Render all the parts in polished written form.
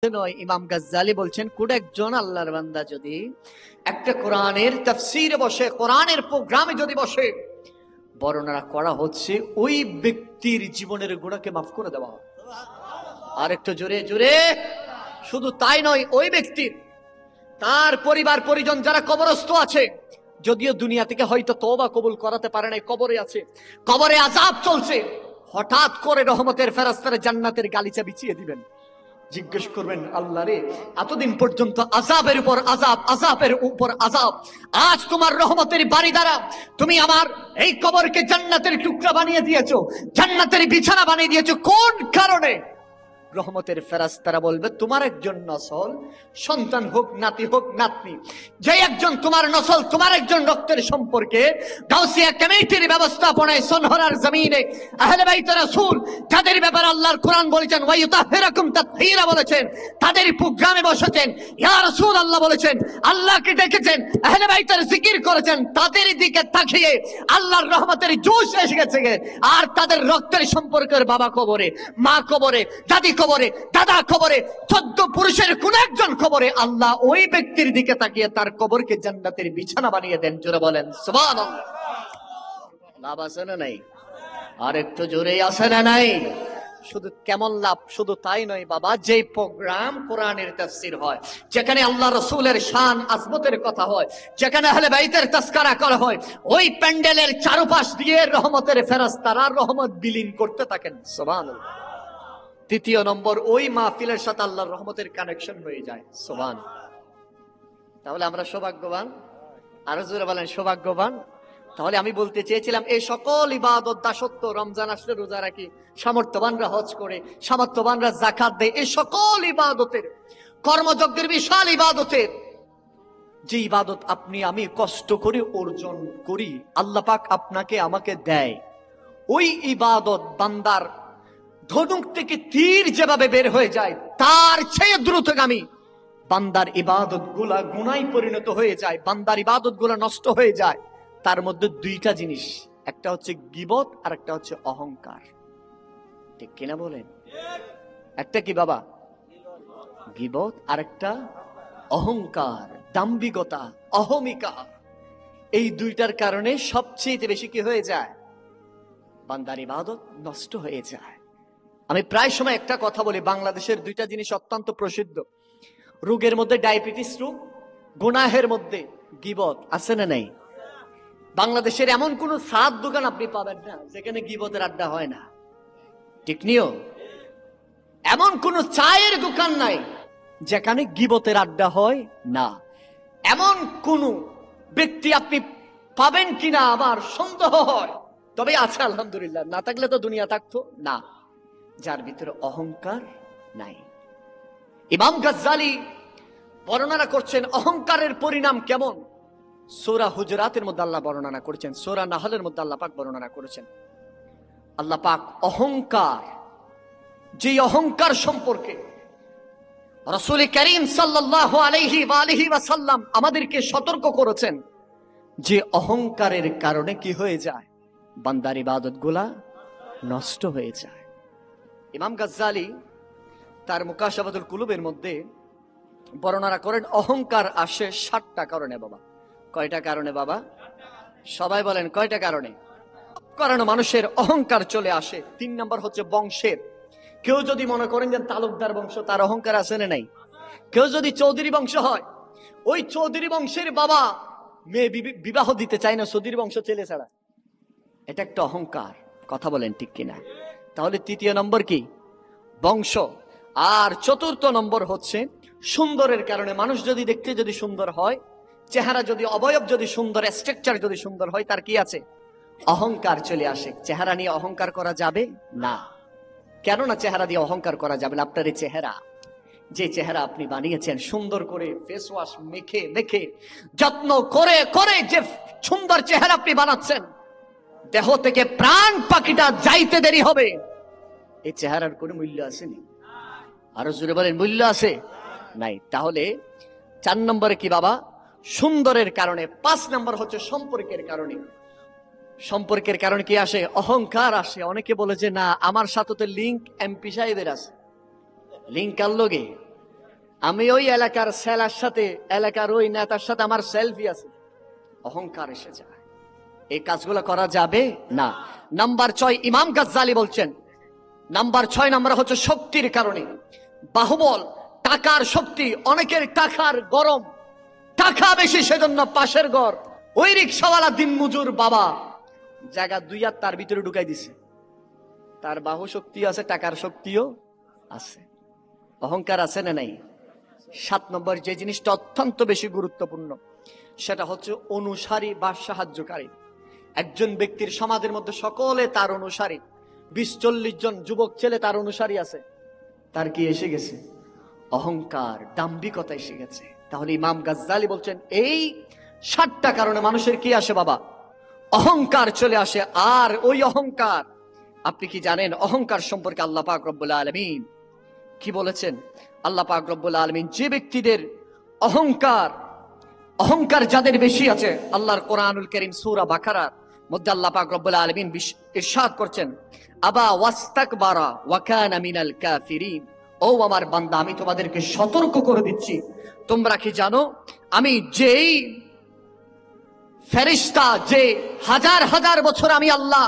নয়। ইমাম গাজ্জালি বলছেন, কোন একজন আল্লাহর বান্দা যদি একটা কোরআনের তাফসীরে বসে, কোরআনের প্রোগ্রামে যদি বসে, বর্ণনা করা হচ্ছে ওই ব্যক্তির জীবনের গুনাহকে মাফ করে দেওয়া হবে। আর একটু জোরে জোরে। শুধু তাই নয়, ওই ব্যক্তির তার পরিবার পরিজন যারা কবরস্থ আছে, যদিও দুনিয়া থেকে হয়তো তওবা কবুল করাতে পারে নাই, কবরে আছে, কবরে আযাব চলছে, হঠাৎ করে রহমতের ফেরেশতারা জান্নাতের গালিচা বিছিয়ে দিবেন। জিজ্ঞেস করবেন, আল্লাহ রে, এতদিন পর্যন্ত আযাবের উপর আযাব, আযাবের উপর আযাব, আজ তোমার রহমতের বাড়ি দ্বারা তুমি আমার এই কবরকে জান্নাতের টুকরা বানিয়ে দিয়েছো, জান্নাতের বিছানা বানিয়ে দিয়েছো, কোন কারণে? রহমতের ফেরেশতারা বলবে, তোমার একজন নসল সন্তান হোক, নাতি হোক, নাতনি, যে একজন তোমার নসল, তোমার একজন রক্তের সম্পর্কে গাউসিয়া কমিটির ব্যবস্থাপনায় সোনহরার জমিনে আহলে বাইত রাসূল, যাদের ব্যাপারে আল্লাহর কোরআন বলেছেন ওয়ায়ুতাহহিরাকুম তাতহীরা বলেছেন, তাদের প্রোগ্রামে বসেছেন, ইয়া রাসূলুল্লাহ বলেছেন, আল্লাহকে ডেকেছেন, আহলে বাইতের জিকির করেছেন, তাদের দিকে তাকিয়ে আল্লাহর রহমতের জোশ এসে গেছে। আর তাদের রক্তের সম্পর্কের বাবা কবরে, মা কবরে, দাদি কবরে, দাদা কবরে, 14 পুরুষের কোন একজন কবরে, আল্লাহ ওই ব্যক্তির দিকে তাকিয়ে তার কবরকে জান্নাতের বিছানা বানিয়ে দেন। জোরে বলেন সুবহানাল্লাহ। লাভ আছে না নাই? আর একটু জোরে আছে না নাই? শুধু কেমন লাভ, শুধু তাই নয় বাবা, যে প্রোগ্রাম কোরআনের তাফসীর হয়, যেখানে আল্লাহ রাসূলের শান আজমতের কথা হয়, যেখানে আহলে বাইতের তাযকিরা করা হয়, ওই প্যান্ডেলের চারপাশ দিয়ে রহমতের ফেরেশতারা রহমত বিলীন করতে থাকেন। সুবহানাল্লাহ। তৃতীয় নম্বর, ওই মাহফিলের সাথে আল্লাহর রহমতের কানেকশন হয়ে যায়। সুবহানাল্লাহ। তাহলে আমরা সৌভাগ্যবান। আরো জোরে বলেন সৌভাগ্যবান। তাহলে আমি বলতে চেয়েছিলাম, এই সকল ইবাদত, দাসত্ব, রমজান আসলে রোজা রাখি, সামর্থ্যবানরা হজ করে, সামর্থ্যবানরা যাকাত দেয়, এই সকল ইবাদতের, কর্মযজ্ঞের বিশাল ইবাদতের যে ইবাদত আপনি আমি কষ্ট করে অর্জন করি, আল্লাহ পাক আপনাকে আমাকে দেয়, ওই ইবাদত বান্দার ধনুক থেকে তীর যেভাবে বের হয়ে যায়, তার চেয়ে দ্রুতগামী বান্দার ইবাদত গুলা গুনায় পরিণত হয়ে যায়, বান্দার ইবাদত গুলা নষ্ট হয়ে যায়। তার মধ্যে দুইটা জিনিস, একটা হচ্ছে গীবত আর একটা হচ্ছে অহংকার। ঠিক কিনা বলেন? একটা কি বাবা? গীবত, আর একটা অহংকার, দাম্ভিকতা, অহমিকা। এই দুইটার কারণে সবচেয়ে বেশি কি হয়ে যায়? বান্দার ইবাদত নষ্ট হয়ে যায়। আমি প্রায় সময় একটা কথা বলি, বাংলাদেশের দুইটা জিনিস অত্যন্ত প্রসিদ্ধ। রোগের মধ্যে ডায়াবেটিস রোগ, গুনাহের মধ্যে গীবত। আছে না নাই? বাংলাদেশের এমন কোন সাদ দোকান আপনি পাবেন না যেখানে গীবতের আড্ডা হয় না। ঠিক নিও। এমন কোন চায়ের দোকান নাই যেখানে গীবতের আড্ডা হয় না। এমন কোন ব্যক্তি আপনি পাবেন কিনা আমার সন্দেহ হয়। তবে আছে আলহামদুলিল্লাহ, না থাকলে তো দুনিয়া থাকতো না, যার ভিতরে অহংকার নাই। ইমাম গাজ্জালি বর্ণনা করছেন অহংকারের পরিণাম কেমন। সূরা হুজরাতের মধ্যে আল্লাহ বর্ণনা করেছেন, সূরা নাহলের মধ্যে আল্লাহ পাক বর্ণনা করেছেন। আল্লাহ পাক অহংকার, যে অহংকার সম্পর্কে রাসূল করিম সাল্লাল্লাহু আলাইহি ওয়া আলিহি ওয়াসাল্লাম আমাদেরকে সতর্ক করেছেন, যে অহংকারের কারণে কি হয়ে যায়? বান্দার ইবাদতগুলা নষ্ট হয়ে যায়। ইমাম গাজ্জালি তার মুকাশাফাতুল কুলুবের মধ্যে বর্ণনা করেন, অহংকার আসে 7টা কারণে বাবা। কয়টা কারণে বাবা? সবাই বলেন কয়টা কারণে? কারণ মানুষের অহংকার চলে আসে। 3 নম্বর হচ্ছে বংশের। কেউ যদি মনে করেন যে তালুকদার বংশ, তার অহংকার আছে না নাই? কেউ যদি চৌধুরী বংশ হয়, ওই চৌধুরী বংশের বাবা মেয়ে বিবাহ দিতে চায় না চৌধুরী বংশ ছেলে ছাড়া, এটা একটা অহংকার। কথা বলেন ঠিক কিনা? তাহলে 3 নম্বর কি? বংশ। আর 4 নম্বর হচ্ছে সুন্দরের কারণে। মানুষ যদি দেখতে যদি সুন্দর হয়, চেহারা যদি, অবয়ব যদি সুন্দর, স্ট্রাকচার যদি সুন্দর হয়, তার কি আছে? অহংকার চলে আসে। চেহারা নিয়ে অহংকার করা যাবে না। কেন না চেহারা দিয়ে অহংকার করা যাবে না? আপনার এই চেহারা, যে চেহারা আপনি বানিয়েছেন সুন্দর করে, ফেস ওয়াশ মেখে মেখে যত্ন করে করে যে সুন্দর চেহারা আপনি বানাচ্ছেন, দেহ থেকে প্রাণ পাখিটা যাইতে দেরি হবে, এই চেহারার কোনো মূল্য আসেনি। আরো জোরে বলেন, মূল্য আছে নাই? তাহলে 4 নম্বরে কি বাবা? সুন্দরের কারণে। 5 নম্বর হচ্ছে সম্পর্কের কারণে। সম্পর্কের কারণে কি আসে? অহংকার আসে। অনেকে বলে যে না, আমার সাথে তো লিঙ্ক এমপি সাহেবের আছে। লিঙ্ক কার লগে? আমি ওই এলাকার সেলার সাথে, এলাকার ওই নেতার সাথে আমার সেলফি আছে, অহংকার এসে যায়। এই কাজগুলো করা যাবে না। নাম্বার 6 ইমাম গাজ্জালী বলছেন, নাম্বার 6 নাম্বার হচ্ছে শক্তির কারণে। বাহুবল, টাকার শক্তি। অনেকের টাকার গরম, টাকা বেশি, সেজন্য পাশের ঘর ওই রিক্সাওয়ালা দিন মজুর বাবা জায়গা 2 হাত তার ভিতরে ঢুকাই দিছে। তার বাহু শক্তি আছে, টাকার শক্তিও আছে। অহংকার আছে না নাই? 7 নম্বর যে জিনিসটা অত্যন্ত বেশি গুরুত্বপূর্ণ, সেটা হচ্ছে অনুসারী বা সাহায্যকারী। একজন ব্যক্তির সমাজের মধ্যে সকলে তার অনুসারী, 20-40 জন যুবক ছেলে তার অনুসারী আছে, তার কি এসে গেছে? অহংকার, দাম্ভিকতা এসে গেছে। তাহলে ইমাম গাজ্জালী বলছেন এই 7টা কারণে মানুষের কি আসে বাবা? অহংকার চলে আসে। আর ওই অহংকার, আপনি কি জানেন অহংকার সম্পর্কে আল্লাহ পাক রব্বুল আলামিন কি বলেছেন? আল্লাহ পাক রব্বুল আলামিন যে ব্যক্তিদের অহংকার যাদের বেশি আছে, আল্লাহর কোরআনুল কারীম সূরা বাকারার মধ্যে আল্লাহ পাক রব্বুল আলামিন ইরশাদ করছেন, আবা ওয়াস্তাকবারা ওয়া কানা মিনাল কাফিরিন। ও আমার বান্দা, আমি তোমাদেরকে সতর্ক করে দিচ্ছি, তোমরা কি জানো আমি যেই ফেরেশতা যে হাজার হাজার বছর আমি আল্লাহ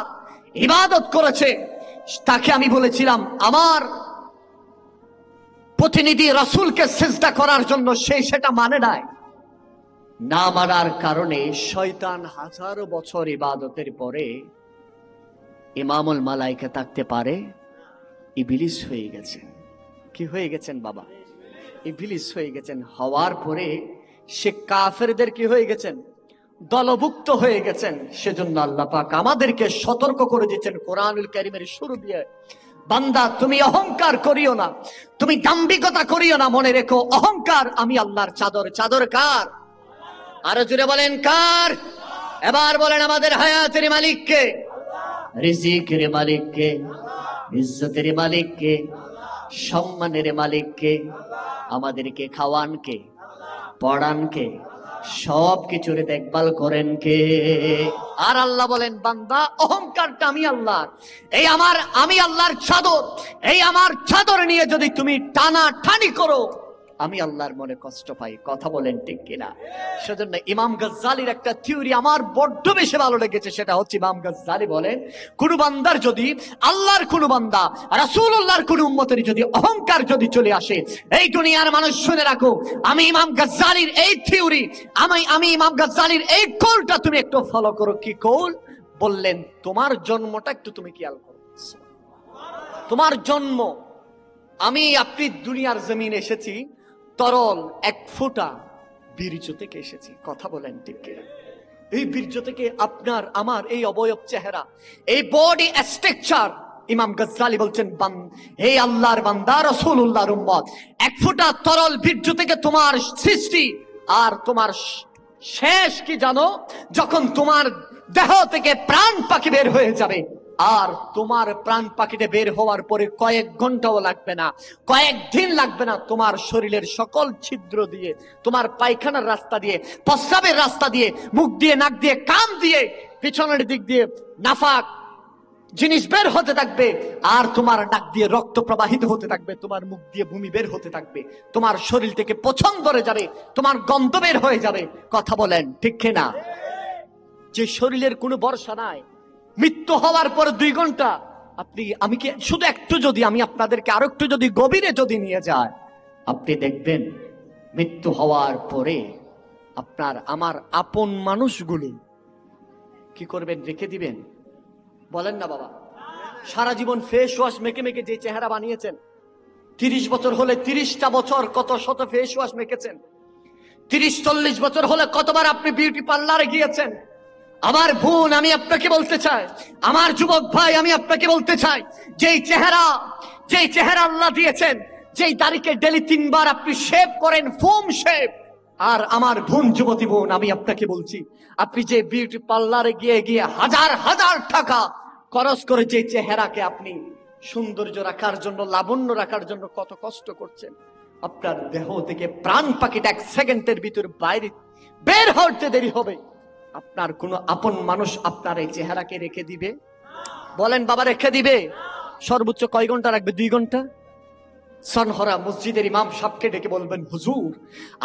ইবাদত করেছে, তাকে আমি বলেছিলাম আমার প্রতিনিধি রাসূলকে সিজদা করার জন্য, সে সেটা মানে নাই। না মানার কারণে শয়তান হাজারো বছর ইবাদতের পরে ইমামুল মালায়েকা থাকতে পারে ইবলিস হয়ে গেছেন। কি হয়ে গেছেন বাবা? ইবলিস হয়ে গেছেন। হওয়ার পরে সে কাফেরদের কি হয়ে গেছেন? দলভুক্ত হয়ে গেছেন। সেজন্য আল্লাহ পাক আমাদেরকে সতর্ক করে দিয়েছেন কোরআনুল কারীমের শুরু দিয়ে, বান্দা তুমি অহংকার করিও না, তুমি দাম্ভিকতা করিও না। মনে রেখো অহংকার আমি আল্লাহর চাদর। চাদর কার? আরো জোরে বলেন কার? এবার বলেন আমাদের হায়াতের মালিককে, রিজিকের মালিককে, ইজ্জতের মালিককে, সম্মানের মালিককে, আমাদেরকে খাওয়ান কে, পড়ান কে, সব কিছুর দেখভাল করেন কে? আর আল্লাহ বলেন বান্দা অহংকারটা আমি আল্লাহর, এই আমি আল্লাহর চাদর, এই আমার চাদর নিয়ে যদি তুমি টানা টানি করো, আমি আল্লাহর মনে কষ্ট পাই। কথা বলেন ঠিক কিনা? সেজন্য ইমাম গাজ্জালীর একটা থিওরি আমার বড্ড বেশি ভালো লেগেছে। সেটা হচ্ছে ইমাম গাজ্জালী বলেন, কোন বান্দার যদি, আল্লাহর কোন বান্দা, রাসূলুল্লাহর কোন উম্মতের যদি অহংকার যদি চলে আসে, এই দুনিয়ার মানুষ শুনে রাখো, আমি ইমাম গাজ্জালীর এই থিওরি, আমি ইমাম গাজ্জালীর এই কৌলটা তুমি একটু ফলো করো। কি কৌল? বললেন তোমার জন্মটা একটু তুমি খেয়াল করো। তোমার জন্ম, আপনি দুনিয়ার জমিনে এসেছি তরল 1 ফোঁটা বীর্য থেকে এসেছি। কথা বলেন ঠিক কিনা? এই বীর্য থেকে আপনার আমার এই অবয়ব চেহারা, এই বডি স্ট্রাকচার, ইমাম গাজ্জালী বলছেন হে আল্লাহর বান্দা, রাসূলুল্লাহর উম্মত, 1 ফোঁটা তরল বীর্য থেকে তোমার সৃষ্টি। আর তোমার শেষ কি জানো? যখন তোমার দেহ থেকে প্রাণ পাখি বের হয়ে যাবে, আর তোমার প্রাণ পাখিতে বের হওয়ার পরে কয়েক ঘন্টাও লাগবে না, কয়েকদিন লাগবে না, তোমার শরীরের সকল ছিদ্র দিয়ে, তোমার পায়খানার রাস্তা দিয়ে, প্রস্রাবের রাস্তা দিয়ে, মুখ দিয়ে, নাক দিয়ে, কান দিয়ে, পিছনের দিক দিয়ে নাফাক জিনিস বের হতে থাকবে, আর তোমার নাক দিয়ে রক্ত প্রবাহিত হতে থাকবে, তোমার মুখ দিয়ে বমি বের হতে থাকবে, তোমার শরীর থেকে পচন ধরে যাবে, তোমার গন্ধ বের হয়ে যাবে। কথা বলেন ঠিক কিনা? যে শরীরের কোনো ভরসা নাই, মৃত্যু হওয়ার পর 2 ঘন্টা, আমি কি শুধু একটু যদি আমি আপনাদেরকে আরো একটু যদি গভীরে যদি নিয়ে যায়, আপনি দেখবেন মৃত্যু হওয়ার পরে আপনার আমার আপন মানুষগুলো কি করবেন? রেখে দিবেন? বলেন না বাবা। সারা জীবন ফেস ওয়াশ মেখে মেখে যে চেহারা বানিয়েছেন, 30 বছর হলে 30টা বছর কত শত ফেস ওয়াশ মেখেছেন, 30-40 বছর হলে কতবার আপনি বিউটি পার্লারে গিয়েছেন। আমার বোন, আমি আপনাকে বলতে চাই, আমার যুবক ভাই, আমি আপনাকে বলতে চাই, যেই চেহারা আল্লাহ দিয়েছেন, যেই দাড়িকে ডেলি 3 বার আপনি শেভ করেন, ফোম শেভ, আর আমার বোন, যুবতী বোন, আমি আপনাকে বলছি, আপনি যে বিউটি পার্লারে গিয়ে হাজার হাজার টাকা খরচ করে যে চেহারাকে আপনি সৌন্দর্য রাখার জন্য, লাবণ্য রাখার জন্য কত কষ্ট করছেন, আপনার দেহ থেকে প্রাণ পাখিটা 1 সেকেন্ডের ভিতর বাইরে বের হতে দেরি হবে। আপনার কোনো আপন মানুষ আপনার এই চেহারাকে রেখে দিবে? বলেন বাবা, রেখে দিবে? সর্বোচ্চ কয় ঘন্টা রাখবে? 2 ঘন্টা। সনহরা মসজিদের ইমাম সাহেবকে ডেকে বলবেন, হুজুর,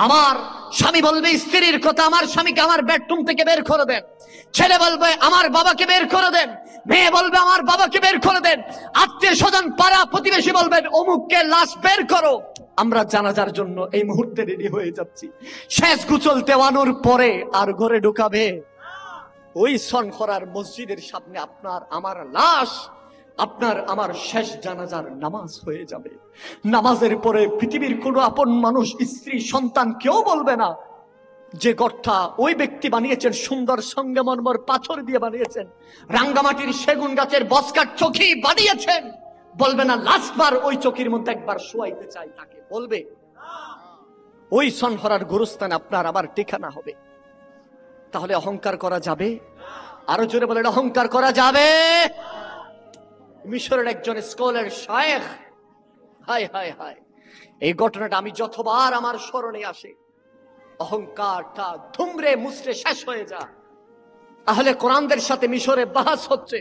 আমার স্বামী বলবে স্ত্রীর কথা, আমার স্বামীকে আমার বেডরুম থেকে বের করে দেন। ছেলে বলবে আমার বাবাকে বের করে দেন, মেয়ে বলবে আমার বাবাকে বের করে দেন, আত্মীয় স্বজন পাড়া প্রতিবেশী বলবেন অমুককে লাশ বের করো। আমরা জানাজার জন্য এই মুহূর্তে রেডি হয়ে যাচ্ছি। শেষ গোসল দেওয়ানোর পরে আর ঘরে ঢুকাবে ওই সনহরার মসজিদের সামনে আপনার আমার লাশ, আপনার আমার শেষ জানাজার নামাজ হয়ে যাবে। নামাজের পরে পৃথিবীর কোনো আপন মানুষ, স্ত্রী, সন্তান কেউ বলবে না যে গড়টা ওই ব্যক্তি বানিয়েছেন সুন্দর সঙ্গে মর্মর পাথর দিয়ে বানিয়েছেন, রাঙ্গামাটির সেগুন গাছের বসকার চৌকি বানিয়েছেন। বলবে না লাস্টবার ওই চৌকির মধ্যে একবার শোয়াইতে চাই, তাকে বলবে। ওই সনহরার গোরস্থানে আপনার আবার ঠিকানা হবে। তাহলে অহংকার করা যাবে? আরো জোরে বলেন, অহংকার করা যাবে? মিশরের একজন স্কলার শায়েখ, হায় হায় হায়, এই ঘটনাটা আমি যতবার আমার স্মরণে আসে অহংকারটা ধুমরে মুসরে শেষ হয়ে যায়। আহলে কোরআনদের সাথে মিশরে বাহাস হচ্ছে।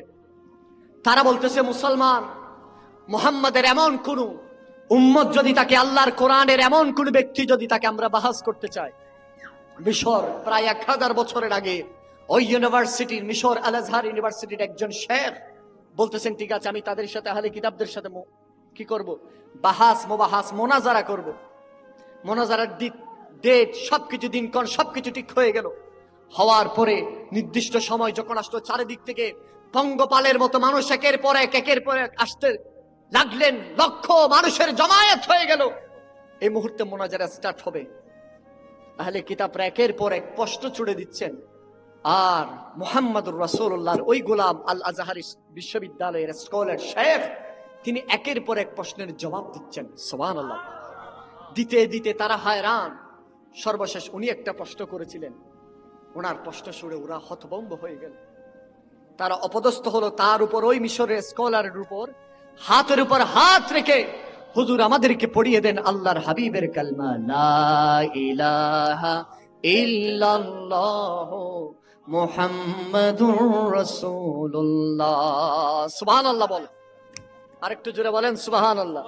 তারা বলতেছে মুসলমান মুহাম্মাদের এমন কোন উম্মত যদি তাকে, আল্লাহর কোরআনের এমন কোন ব্যক্তি যদি তাকে আমরা বাহাস করতে চাই। মিশর প্রায় 1000 বছরের আগে ওই ইউনিভার্সিটির, মিশর আল আজহার ইউনিভার্সিটির একজন শেখ বলতেছেন, ঠিক আছে আমি তাদের সাথে আহলে কিতাবদের সাথে কি করব, বাহাস মোবাহাস মোনাজারা করব। মোনাজারার ডেট সবকিছু দিনক্ষণ সবকিছু ঠিক হয়ে গেল। হওয়ার পরে নির্দিষ্ট সময় যখন আসলো, চারিদিক থেকে পঙ্গপালের মতো মানুষ একের পর এক আসতে লাগলেন, লক্ষ মানুষের জমায়েত হয়ে গেল। এই মুহূর্তে মোনাজারা স্টার্ট হবে। আহলে কিতাবরা একের পর এক প্রশ্ন ছুড়ে দিচ্ছেন, আর মুহাম্মদুর রাসূলুল্লাহর ওই গোলাম আল আজহার বিশ্ববিদ্যালয়ের স্কলার শেখ তিনি একের পর এক প্রশ্নের জবাব দিচ্ছেন। সুবহানাল্লাহ। দিতে দিতে তারা হায়রান। সর্বশেষ উনি একটা প্রশ্ন করেছিলেন, ওনার প্রশ্ন শুনে ওরা হতভম্ব হয়ে গেল। তারা অপদস্থ হলো তার উপর, ওই মিশরের স্কলারের উপর হাতের উপর হাত রেখে, হুজুর আমাদেরকে পড়িয়ে দেন আল্লাহর হাবিবের কালমা, লা ইলাহা ইল্লাল্লাহ মুহাম্মাদুর রাসূলুল্লাহ। সুবহানাল্লাহ বল, আরেকটু জোরে বলেন সুবহানাল্লাহ।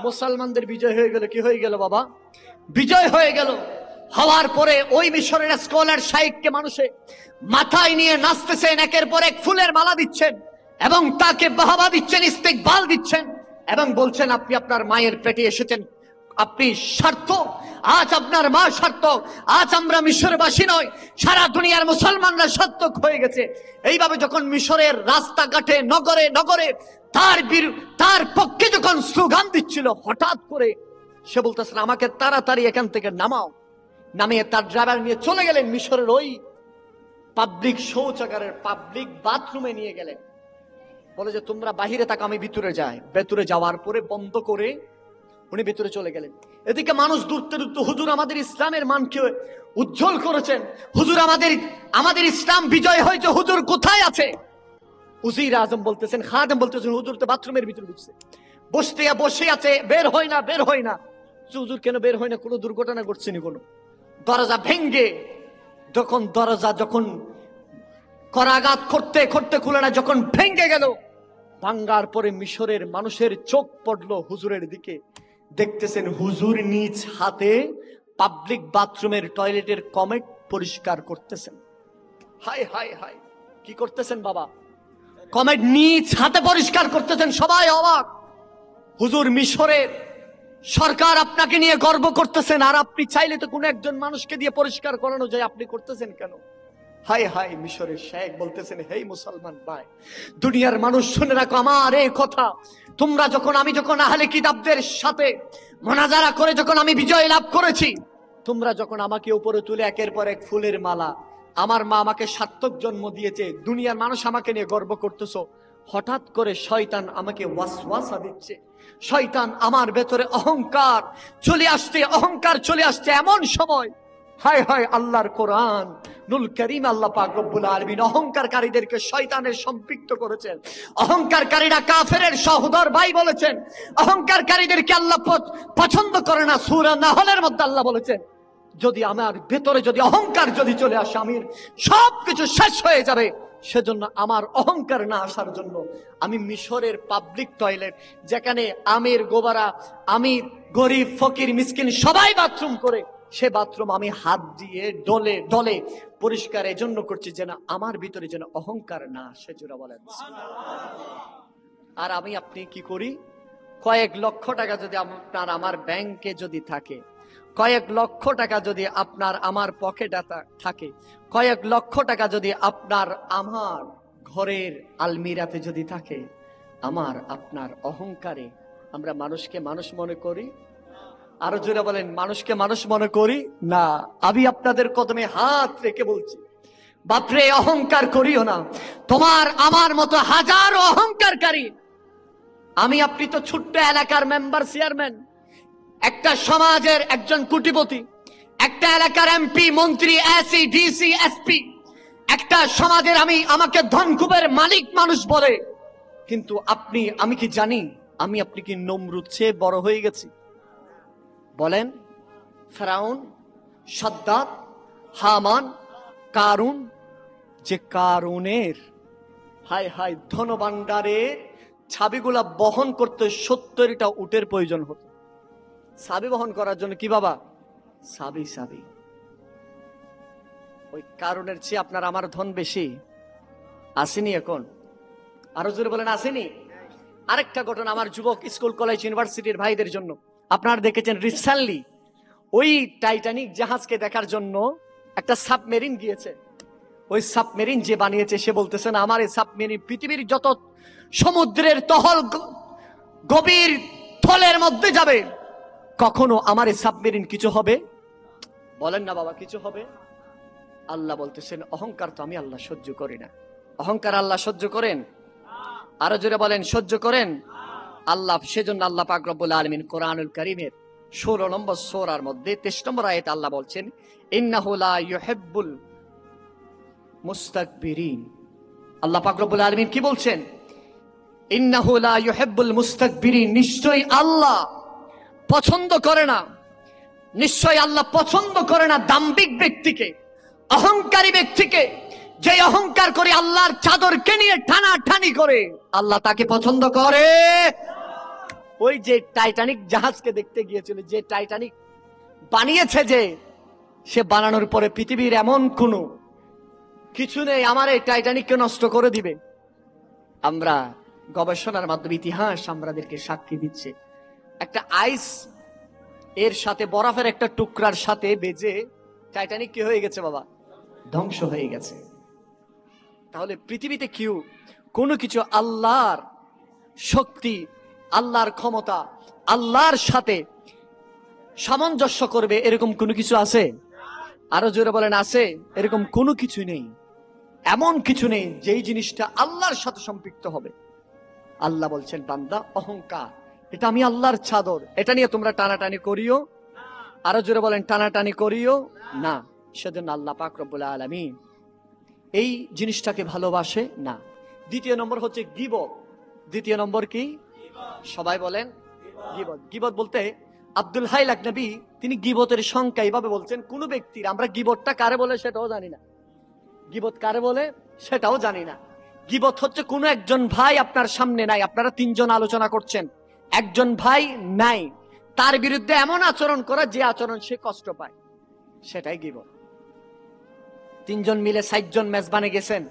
মুসলমানদের বিজয় হয়ে গেল। কি হয়ে গেল বাবা? বিজয় হয়ে গেল। হওয়ার পরে ওই মিশরের স্কলার শাইখকে মানুষে মাথায় নিয়ে নাচতেছেন, একের পর এক ফুলের মালা দিচ্ছেন এবং তাকে বাহবা দিচ্ছেন, ইস্তেকবাল দিচ্ছেন এবং বলছেন আপনি আপনার মায়ের পেটে এসেছেন, আপনি সার্থক, আজ আপনার মা সার্থক, আজ আমরা মিশরবাসী নয়, সারা দুনিয়ার মুসলমানরা সার্থক হয়ে গেছে। এইভাবে যখন মিশরের রাস্তাঘাটে নগরে নগরে তার পক্ষে যখন স্লোগান দিচ্ছিল, হঠাৎ করে সে বলতেছেন আমাকে তাড়াতাড়ি এখান থেকে নামাও। নামিয়ে তার ড্রাইভার নিয়ে চলে গেলেন মিশরের ওই পাবলিক শৌচাগারের পাবলিক বাথরুমে নিয়ে গেলেন। বলে যে তোমরা বাহিরে থাকো, আমি ভিতরে যাই। ভেতরে যাওয়ার পরে বন্ধ করে উনি ভিতরে চলে গেলেন। এদিকে মানুষ দূরতে দূরতে, হুজুর আমাদের ইসলামের মানকে উজ্জ্বল করেছেন, হুজুর আমাদের ইসলাম বিজয় হয়েছে, হুজুর কোথায় আছে? উজির আজম বলতেছেন, খাদেম বলতেছেন, হুজুর তো বাথরুমের ভিতরে ঢুকছে, বসে আছে, বের হয় না, বের হয় না। হুজুর কেন বের হয় না? কোনো দুর্ঘটনা ঘটছে নি? কোনো দরজা ভেঙ্গে, দরজা যখন করাঘাত করতে করতে খুলে না, যখন ভেঙ্গে গেল, ভাঙ্গার পরে মিশরের মানুষের চোখ পড়লো হুজুরের দিকে। দেখতেছেন হুজুর নিজ হাতে পাবলিক বাথরুমের টয়লেটের কমেট পরিষ্কার করতেছেন। হায় হায় হায়, কি করতেছেন বাবা? কমেট নিজ হাতে পরিষ্কার করতেছেন। সবাই অবাক। হুজুর মিশরের সরকার আপনাকে নিয়ে গর্ব করতেছেন, আর আপনি চাইলে তো কোনো একজন মানুষকে দিয়ে পরিষ্কার করানো যায়, আপনি করতেছেন কেন? হায় হায়। মিশরের শেখ বলতেছেন, হে মুসলমান ভাই, দুনিয়ার মানুষ শুনে রাখো আমার এই কথা। আমি যখন আহলে কিতাবদের সাথে মোনাজারা করে যখন আমি বিজয় লাভ করেছি, তোমরা যখন আমাকে উপরে তুলে একের পর এক ফুলের মালা, আমার মা আমাকে সার্থক জন্ম দিয়েছে, দুনিয়ার মানুষ আমাকে নিয়ে গর্ব করতেছো, হঠাৎ করে শয়তান আমাকে ওয়াসওয়াসা দিচ্ছে। শয়তান আমার ভেতরে অহংকার চলে আসছে এমন সময়, হায় হায়, আল্লাহর কোরআন নুল করিম আল্লাহ পাক রব্বুল আলামিন অহংকারকারীদেরকে শয়তানের সম্পৃক্ত করেছেন। অহংকারকারীরা কাফেরের সহোদর ভাই বলেছেন। অহংকারকারীদেরকে আল্লাহ পছন্দ করে না। সূরা নাহলের মধ্যে আল্লাহ বলেছেন, যদি আমার ভেতরে যদি অহংকার যদি চলে আসে, আমি সবকিছু শেষ হয়ে যাবে। সেজন্য আমার অহংকার না আসার জন্য আমি মিশরের পাবলিক টয়লেট, যেখানে আমির গোবারা, আমির গরিব ফকির মিসকিন সবাই বাথরুম করে, সে বাথরুম আমি হাত দিয়ে ডলে ডলে পরিষ্কার এজন্য করছি যেন আমার ভিতরে যেন অহংকার না আসে। জোরা বলেন। আর আমি আপনি কি করি? কয়েক লক্ষ টাকা যদি আপনার আমার ব্যাংকে যদি থাকে, কয়েক লক্ষ টাকা যদি আপনার আমার পকেটে থাকে, কয়েক লক্ষ টাকা যদি আপনার আমার ঘরের আলমিরাতে যদি থাকে, আমার আপনার অহংকারে আমরা মানুষকে মানুষ মনে করি। আরো জোরে বলেন, মানুষকে মানুষ মনে করি না। আমি আপনাদের কদমে হাত রেখে বলছি, বাপরে অহংকার করিও না। তোমার আমার মতো হাজারো অহংকারকারী, আমি আপনি তো ছোট্ট এলাকার মেম্বার, চেয়ারম্যান, একটা সমাজের একজন কোটিপতি, একটা এলাকার এমপি, মন্ত্রী, এসি, ডিসি, এসপি, একটা সমাজের আমাকে ধনকুবের মালিক মানুষ বলে, কিন্তু আপনি আমি কি জানি আমি আপনি কি নমরুদ চেয়ে বড় হয়ে গেছি? বলেন, ফেরাউন, সাদ্দাত, হামান, কারুন, যে কারুনের হায় হায় ধনভাণ্ডারের চাবিগুলা বহন করতে 70টা উটের প্রয়োজন হতো। চাবি বহন করার জন্য কি বাবা? চাবি। ওই কারণের চেয়ে আপনার আমার ধন বেশি আসেনি এখন? আরো জোরে বলেন, আসেনি? আরেকটা ঘটনা আমার যুবক স্কুল কলেজ ইউনিভার্সিটির ভাইদের জন্য। আপনারা দেখেছেন রিসেন্টলি ওই টাইটানিক জাহাজকে দেখার জন্য একটা সাবমেরিন গিয়েছে। ওই সাবমেরিন যে বানিয়েছে সে বলতেছেন, আমার এই সাবমেরিন পৃথিবীর যত সমুদ্রের তহল গভীর থলের মধ্যে যাবে, কখনো আমার এই সাবমেরিন কিছু হবে? বলেন না বাবা, কিছু হবে? আল্লাহ বলতেছেন, অহংকার তো আমি আল্লাহ সহ্য করি না। অহংকার আল্লাহ সহ্য করেন? আরো জোরে বলেন, সহ্য করেন আল্লাহ। সেজন্য আল্লাহ পাক রব্বুল আলামিন কোরআনুল কারীমের 16 নম্বর সূরার মধ্যে 23 নম্বর আয়াতে আল্লাহ বলছেন, ইন্নাহু লা ইউহিব্বুল মুস্তাকবিরিন। আল্লাহ পাক রব্বুল আলামিন কি বলছেন? ইন্নাহু লা ইউহিব্বুল মুস্তাকবিরিন। নিশ্চয়ই আল্লাহ পছন্দ করে না, নিশ্চয়ই আল্লাহ পছন্দ করে না দাম্ভিক ব্যক্তিকে, অহংকারী ব্যক্তিকে। যে অহংকার করে আল্লাহর চাদরকে নিয়ে টানাটানি করে, আল্লাহ তাকে পছন্দ করে। ওই যে টাইটানিক জাহাজকে দেখতে গিয়েছিল, যে টাইটানিক বানিয়েছে, যে সে বানানোর পরে পৃথিবীর এমন কোনো কিছু নেই আমার এই টাইটানিককে নষ্ট করে দিবে। আমরা গবেষণার মাধ্যমে ইতিহাস আমাদেরকে সাক্ষী দিচ্ছে, একটা আইস এর সাথে বরফের একটা টুকরার সাথে বেজে টাইটানিক কি হয়ে গেছে বাবা? ধ্বংস হয়ে গেছে। তাহলে পৃথিবীতে কেউ কোনো কিছু আল্লাহর শক্তি, আল্লাহর ক্ষমতা, আল্লাহর সাথে সামঞ্জস্য করবে এরকম কোনো কিছু আছে? আরো জোরে বলেন, আছে? এরকম কোনো কিছু নেই, এমন কিছু নেই যেই জিনিসটা আল্লাহর সাথে সম্পৃক্ত হবে। আল্লাহ বলছেন, বান্দা অহংকার এটা আমি আল্লাহর চাদর, এটা নিয়ে তোমরা টানাটানি করিও। আরো জোরে বলেন, টানাটানি করিও না। সেজন্য আল্লাহ পাক রব্বুল আলামিন এই জিনিসটাকে ভালোবাসে না। দ্বিতীয় নম্বর হচ্ছে গীবত। দ্বিতীয় নম্বর কি? সবাই বলেন, গীবত। গীবত বলতে আব্দুল হাই লাকনবী তিনি গীবতের সংখ্যা এইভাবে বলছেন, কোন ব্যক্তির, আমরা গীবতটা কারে বলে সেটাও জানি না, গীবত কারে বলে সেটাও জানি না। গীবত হচ্ছে কোন একজন ভাই আপনার সামনে নাই, আপনারা 3 জন আলোচনা করছেন, একজন ভাই নাই, তার বিরুদ্ধে এমন আচরণ করা যে আচরণ সে কষ্ট পায়, সেটাই গীবত। 3 জন মিলে 60 জন মেজবানে গেছেন,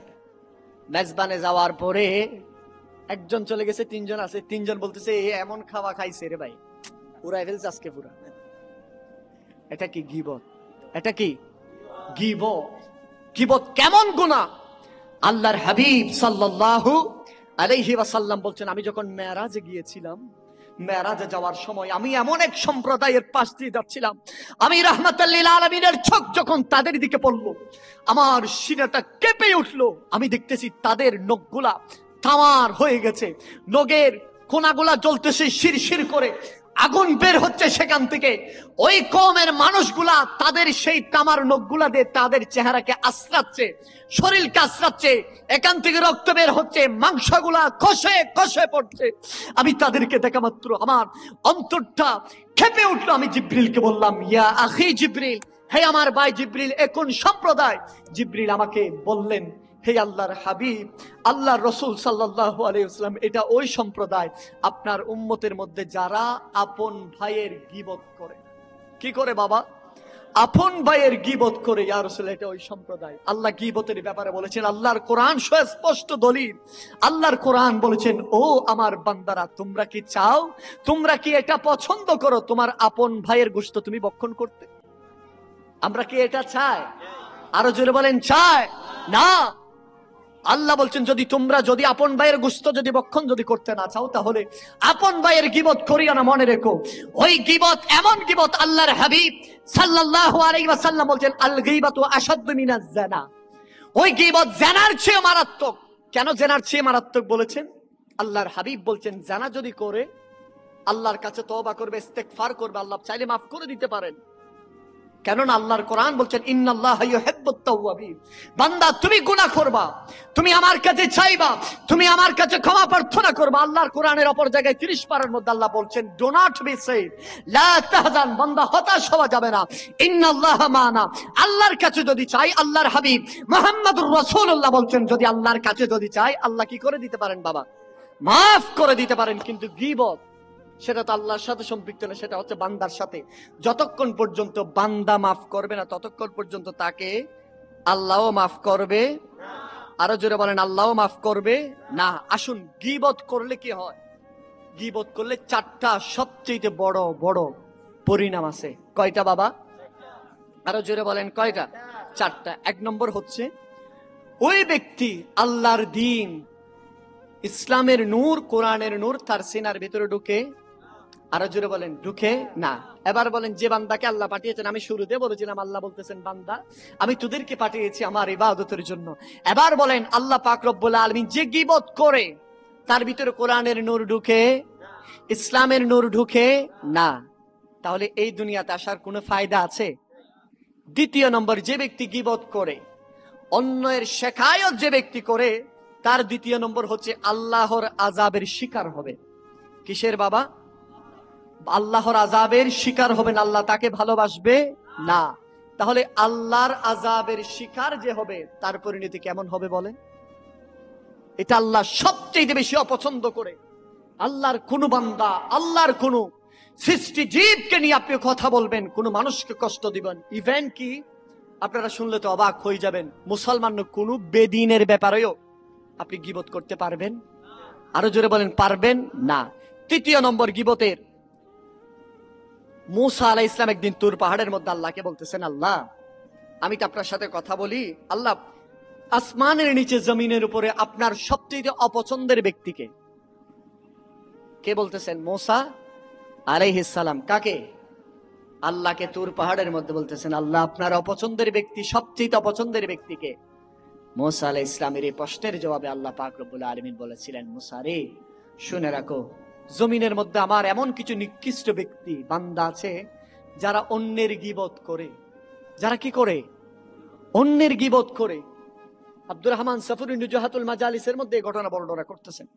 মেজবানে যাওয়ার পরে একজন চলে গেছে, 3 জন আছে, 3 জন বলতেছে এ এমন খাওয়া খাইছে রে ভাই, পুরাই ফেলছে আজকে পুরা। এটা কি গীবত? এটা কি গীবত? গীবত কেমন গুনাহ? আল্লাহর হাবিব সাল্লাল্লাহু আলাইহি ওয়াসাল্লাম বলছেন, আমি যখন মেরাজে গিয়েছিলাম, মেরাজে যাওয়ার সময় আমি এমন এক সম্প্রদায়ের পাশ দিয়ে যাচ্ছিলাম, আমি রাহমাতুল লিল আলামিনের চোখ যখন তাদের দিকে পড়লো, আমার সিনাটা কেঁপে উঠলো। আমি দেখতেছি তাদের নখগুলা তামার হয়ে গেছে, নখের কোনাগুলা জ্বলতেছে শিরশির করে, আগুন বের হচ্ছে সেখান থেকে। ওই কওমের মানুষগুলা তাদের সেই তামার নখগুলা দিয়ে তাদের চেহারাকে আশ্রাচ্ছে, শরীরকে আশ্রাচ্ছে, এখান থেকে রক্ত বের হচ্ছে, মাংসগুলা কষে কষে পড়ছে। আমি তাদেরকে দেখা মাত্র আমার অন্তরটা ক্ষেপে উঠলো। আমি জিবরিলকে বললাম, ইয়া আখি জিবরিল, হে আমার ভাই জিবরিল, এ কোন সম্প্রদায়? জিবরিল আমাকে বললেন, হে আল্লাহর হাবিব, আল্লাহর রসুল সাল্লাল্লাহু আলাইহি ওয়াসাল্লাম, এটা ওই সম্প্রদায় আপনার উম্মতের মধ্যে যারা আপন ভাইয়ের গীবত করে। কি করে বাবা? আপন ভাইয়ের গীবত করে। ইয়া রাসূল, এটা ওই সম্প্রদায়। আল্লাহ গীবতের ব্যাপারে বলেছেন, আল্লাহর কোরআন সুস্পষ্ট দলিল। আল্লাহর কোরআন বলেছেন, ও আমার বান্দারা, তোমরা কি চাও, তোমরা কি এটা পছন্দ করো তোমার আপন ভাইয়ের গোশত তুমি ভক্ষণ করতে? আমরা কি এটা চাই? আরো জোরে বলেন, চাই না? আল্লাহ বলছেন, যদি আপন ভাইয়ের গোশত যদি ভক্ষণ যদি করতে না চাও, তাহলে আপন ভাইয়ের গীবত করিও না। মনে রেখো, ওই গীবত এমন গীবত, আল্লাহর হাবিব সাল্লাল্লাহু আলাইহি ওয়াসাল্লাম বলছেন, আল গীবাতু আশাদ্দু মিনাজ জিনা। ওই গীবত জিনার চেয়ে মারাত্মক। কেন জিনার চেয়ে মারাত্মক বলেছেন? আল্লাহর হাবিব বলছেন, জিনা যদি করে আল্লাহর কাছে তওবা করবে, ইস্তেগফার করবে, আল্লাহ চাইলে মাফ করে দিতে পারেন। কেননা আল্লাহর কোরআন বলছেন, ইন্নাল্লাহা ইউহিব্বুত তাওয়াবিন। বান্দা, তুমি গুনাহ করবা, তুমি আমার কাছে চাইবা, তুমি আমার কাছে ক্ষমা প্রার্থনা করবা। আল্লাহর কোরআনের অপর জায়গায় 30 পারার মধ্যে আল্লাহ বলছেন, ডু নট বি স্যাড, লা তাহজান। বান্দা, হতাশ হওয়া যাবে না। ইন্নাল্লাহা মানা। আল্লাহর কাছে যদি চাই, আল্লাহর হাবিব মুহাম্মদুর রাসূলুল্লাহ বলছেন, যদি আল্লাহর কাছে যদি চাই, আল্লাহ কি করে দিতে পারেন বাবা? মাফ করে দিতে পারেন। কিন্তু গীবত, সেটা তো আল্লাহর সাথে সম্পৃক্ত না, সেটা হচ্ছে বান্দার সাথে। যতক্ষণ পর্যন্ত বান্দা মাফ করবে না, ততক্ষণ পর্যন্ত তাকে আল্লাহও মাফ করবে। আরো জোরে বলেন, আল্লাহও মাফ করবে না। আসুন, গীবত করলে কি হয়? গীবত করলে 4টা সবচেয়ে বড় বড় পরিণাম আছে। কয়টা বাবা? আরো জোরে বলেন, কয়টা? 4টা। 1 নম্বর হচ্ছে, ওই ব্যক্তি আল্লাহর দ্বীন, ইসলামের নূর, কোরআনের নূর তার সিনার ভিতরে ঢুকে। আরো জোরে বলেন, ঢুকে না। এবার বলেন, যে বান্দাকে আল্লাহ পাঠিয়েছেন, আমি শুরুতে বলেছিলাম, আল্লাহ বলতেছেন, বান্দা, আমি তোদেরকে পাঠিয়েছি আমার ইবাদতের জন্য। এবার বলেন, আল্লাহ পাক রব্বুল আলামিন যে গীবত করে, তার ভিতরে কোরআনের নূর ঢুকে, ইসলামের নূর ঢুকে না, তাহলে এই দুনিয়াতে আসার কোনো ফায়দা আছে? 2 নম্বর, যে ব্যক্তি গীবত করে, অন্যের শেখায়ত যে ব্যক্তি করে, তার 2 নম্বর হচ্ছে আল্লাহর আযাবের শিকার হবে। কিসের বাবা? আল্লাহর আযাবের শিকার হবেন। আল্লাহ তাকে ভালোবাসবে না। তাহলে আল্লাহর আযাবের শিকার যে হবে, তার পরিণতি কেমন হবে বলেন? এটা আল্লাহ সবচেয়ে বেশি অপছন্দ করে। আল্লাহর কোন বান্দা, আল্লাহর কোন সৃষ্টি জীবকে নিয়ে আপনি কথা বলবেন, কোন মানুষকে কষ্ট দিবেন, ইভেন কি আপনারা শুনলে তো অবাক হয়ে যাবেন, মুসলমান কোন বেদিনের ব্যাপারেও আপনি গীবত করতে পারবেন? আরো জোরে বলেন, পারবেন না। 3 নম্বর গীবতের, মূসা আলাইহিস সালাম একদিন তুর পাহাড়ের মধ্যে আল্লাহকে বলতেছেন, আল্লাহ, আমি তো আপনার সাথে কথা বলি, আল্লাহ, আসমানের নিচে জমিনের উপরে আপনার সবচেয়ে অপছন্দের ব্যক্তিকে? কে বলতেছেন? মূসা আলাইহিস সালাম। কাকে? আল্লাহকে তুর পাহাড়ের মধ্যে বলতেছেন, আল্লাহ, আপনার অপছন্দের ব্যক্তি, সবচেয়ে অপছন্দের ব্যক্তিকে? মূসা আলাইহিস সালামের এই প্রশ্নের জবাবে আল্লাহ পাক রব্বুল আলামিন বলেছিলেন, মূসা রে, শুনে রাখো, জমিনের মধ্যে আমার এমন কিছু নিকৃষ্ট ব্যক্তি বান্দা আছে, যারা অন্যের গীবত করে। যারা কি করে? অন্যের গীবত করে। আব্দুর রহমান সফুরি নুজহাতুল মাজালিসের মধ্যে এই ঘটনা বর্ণনা করতেছেন।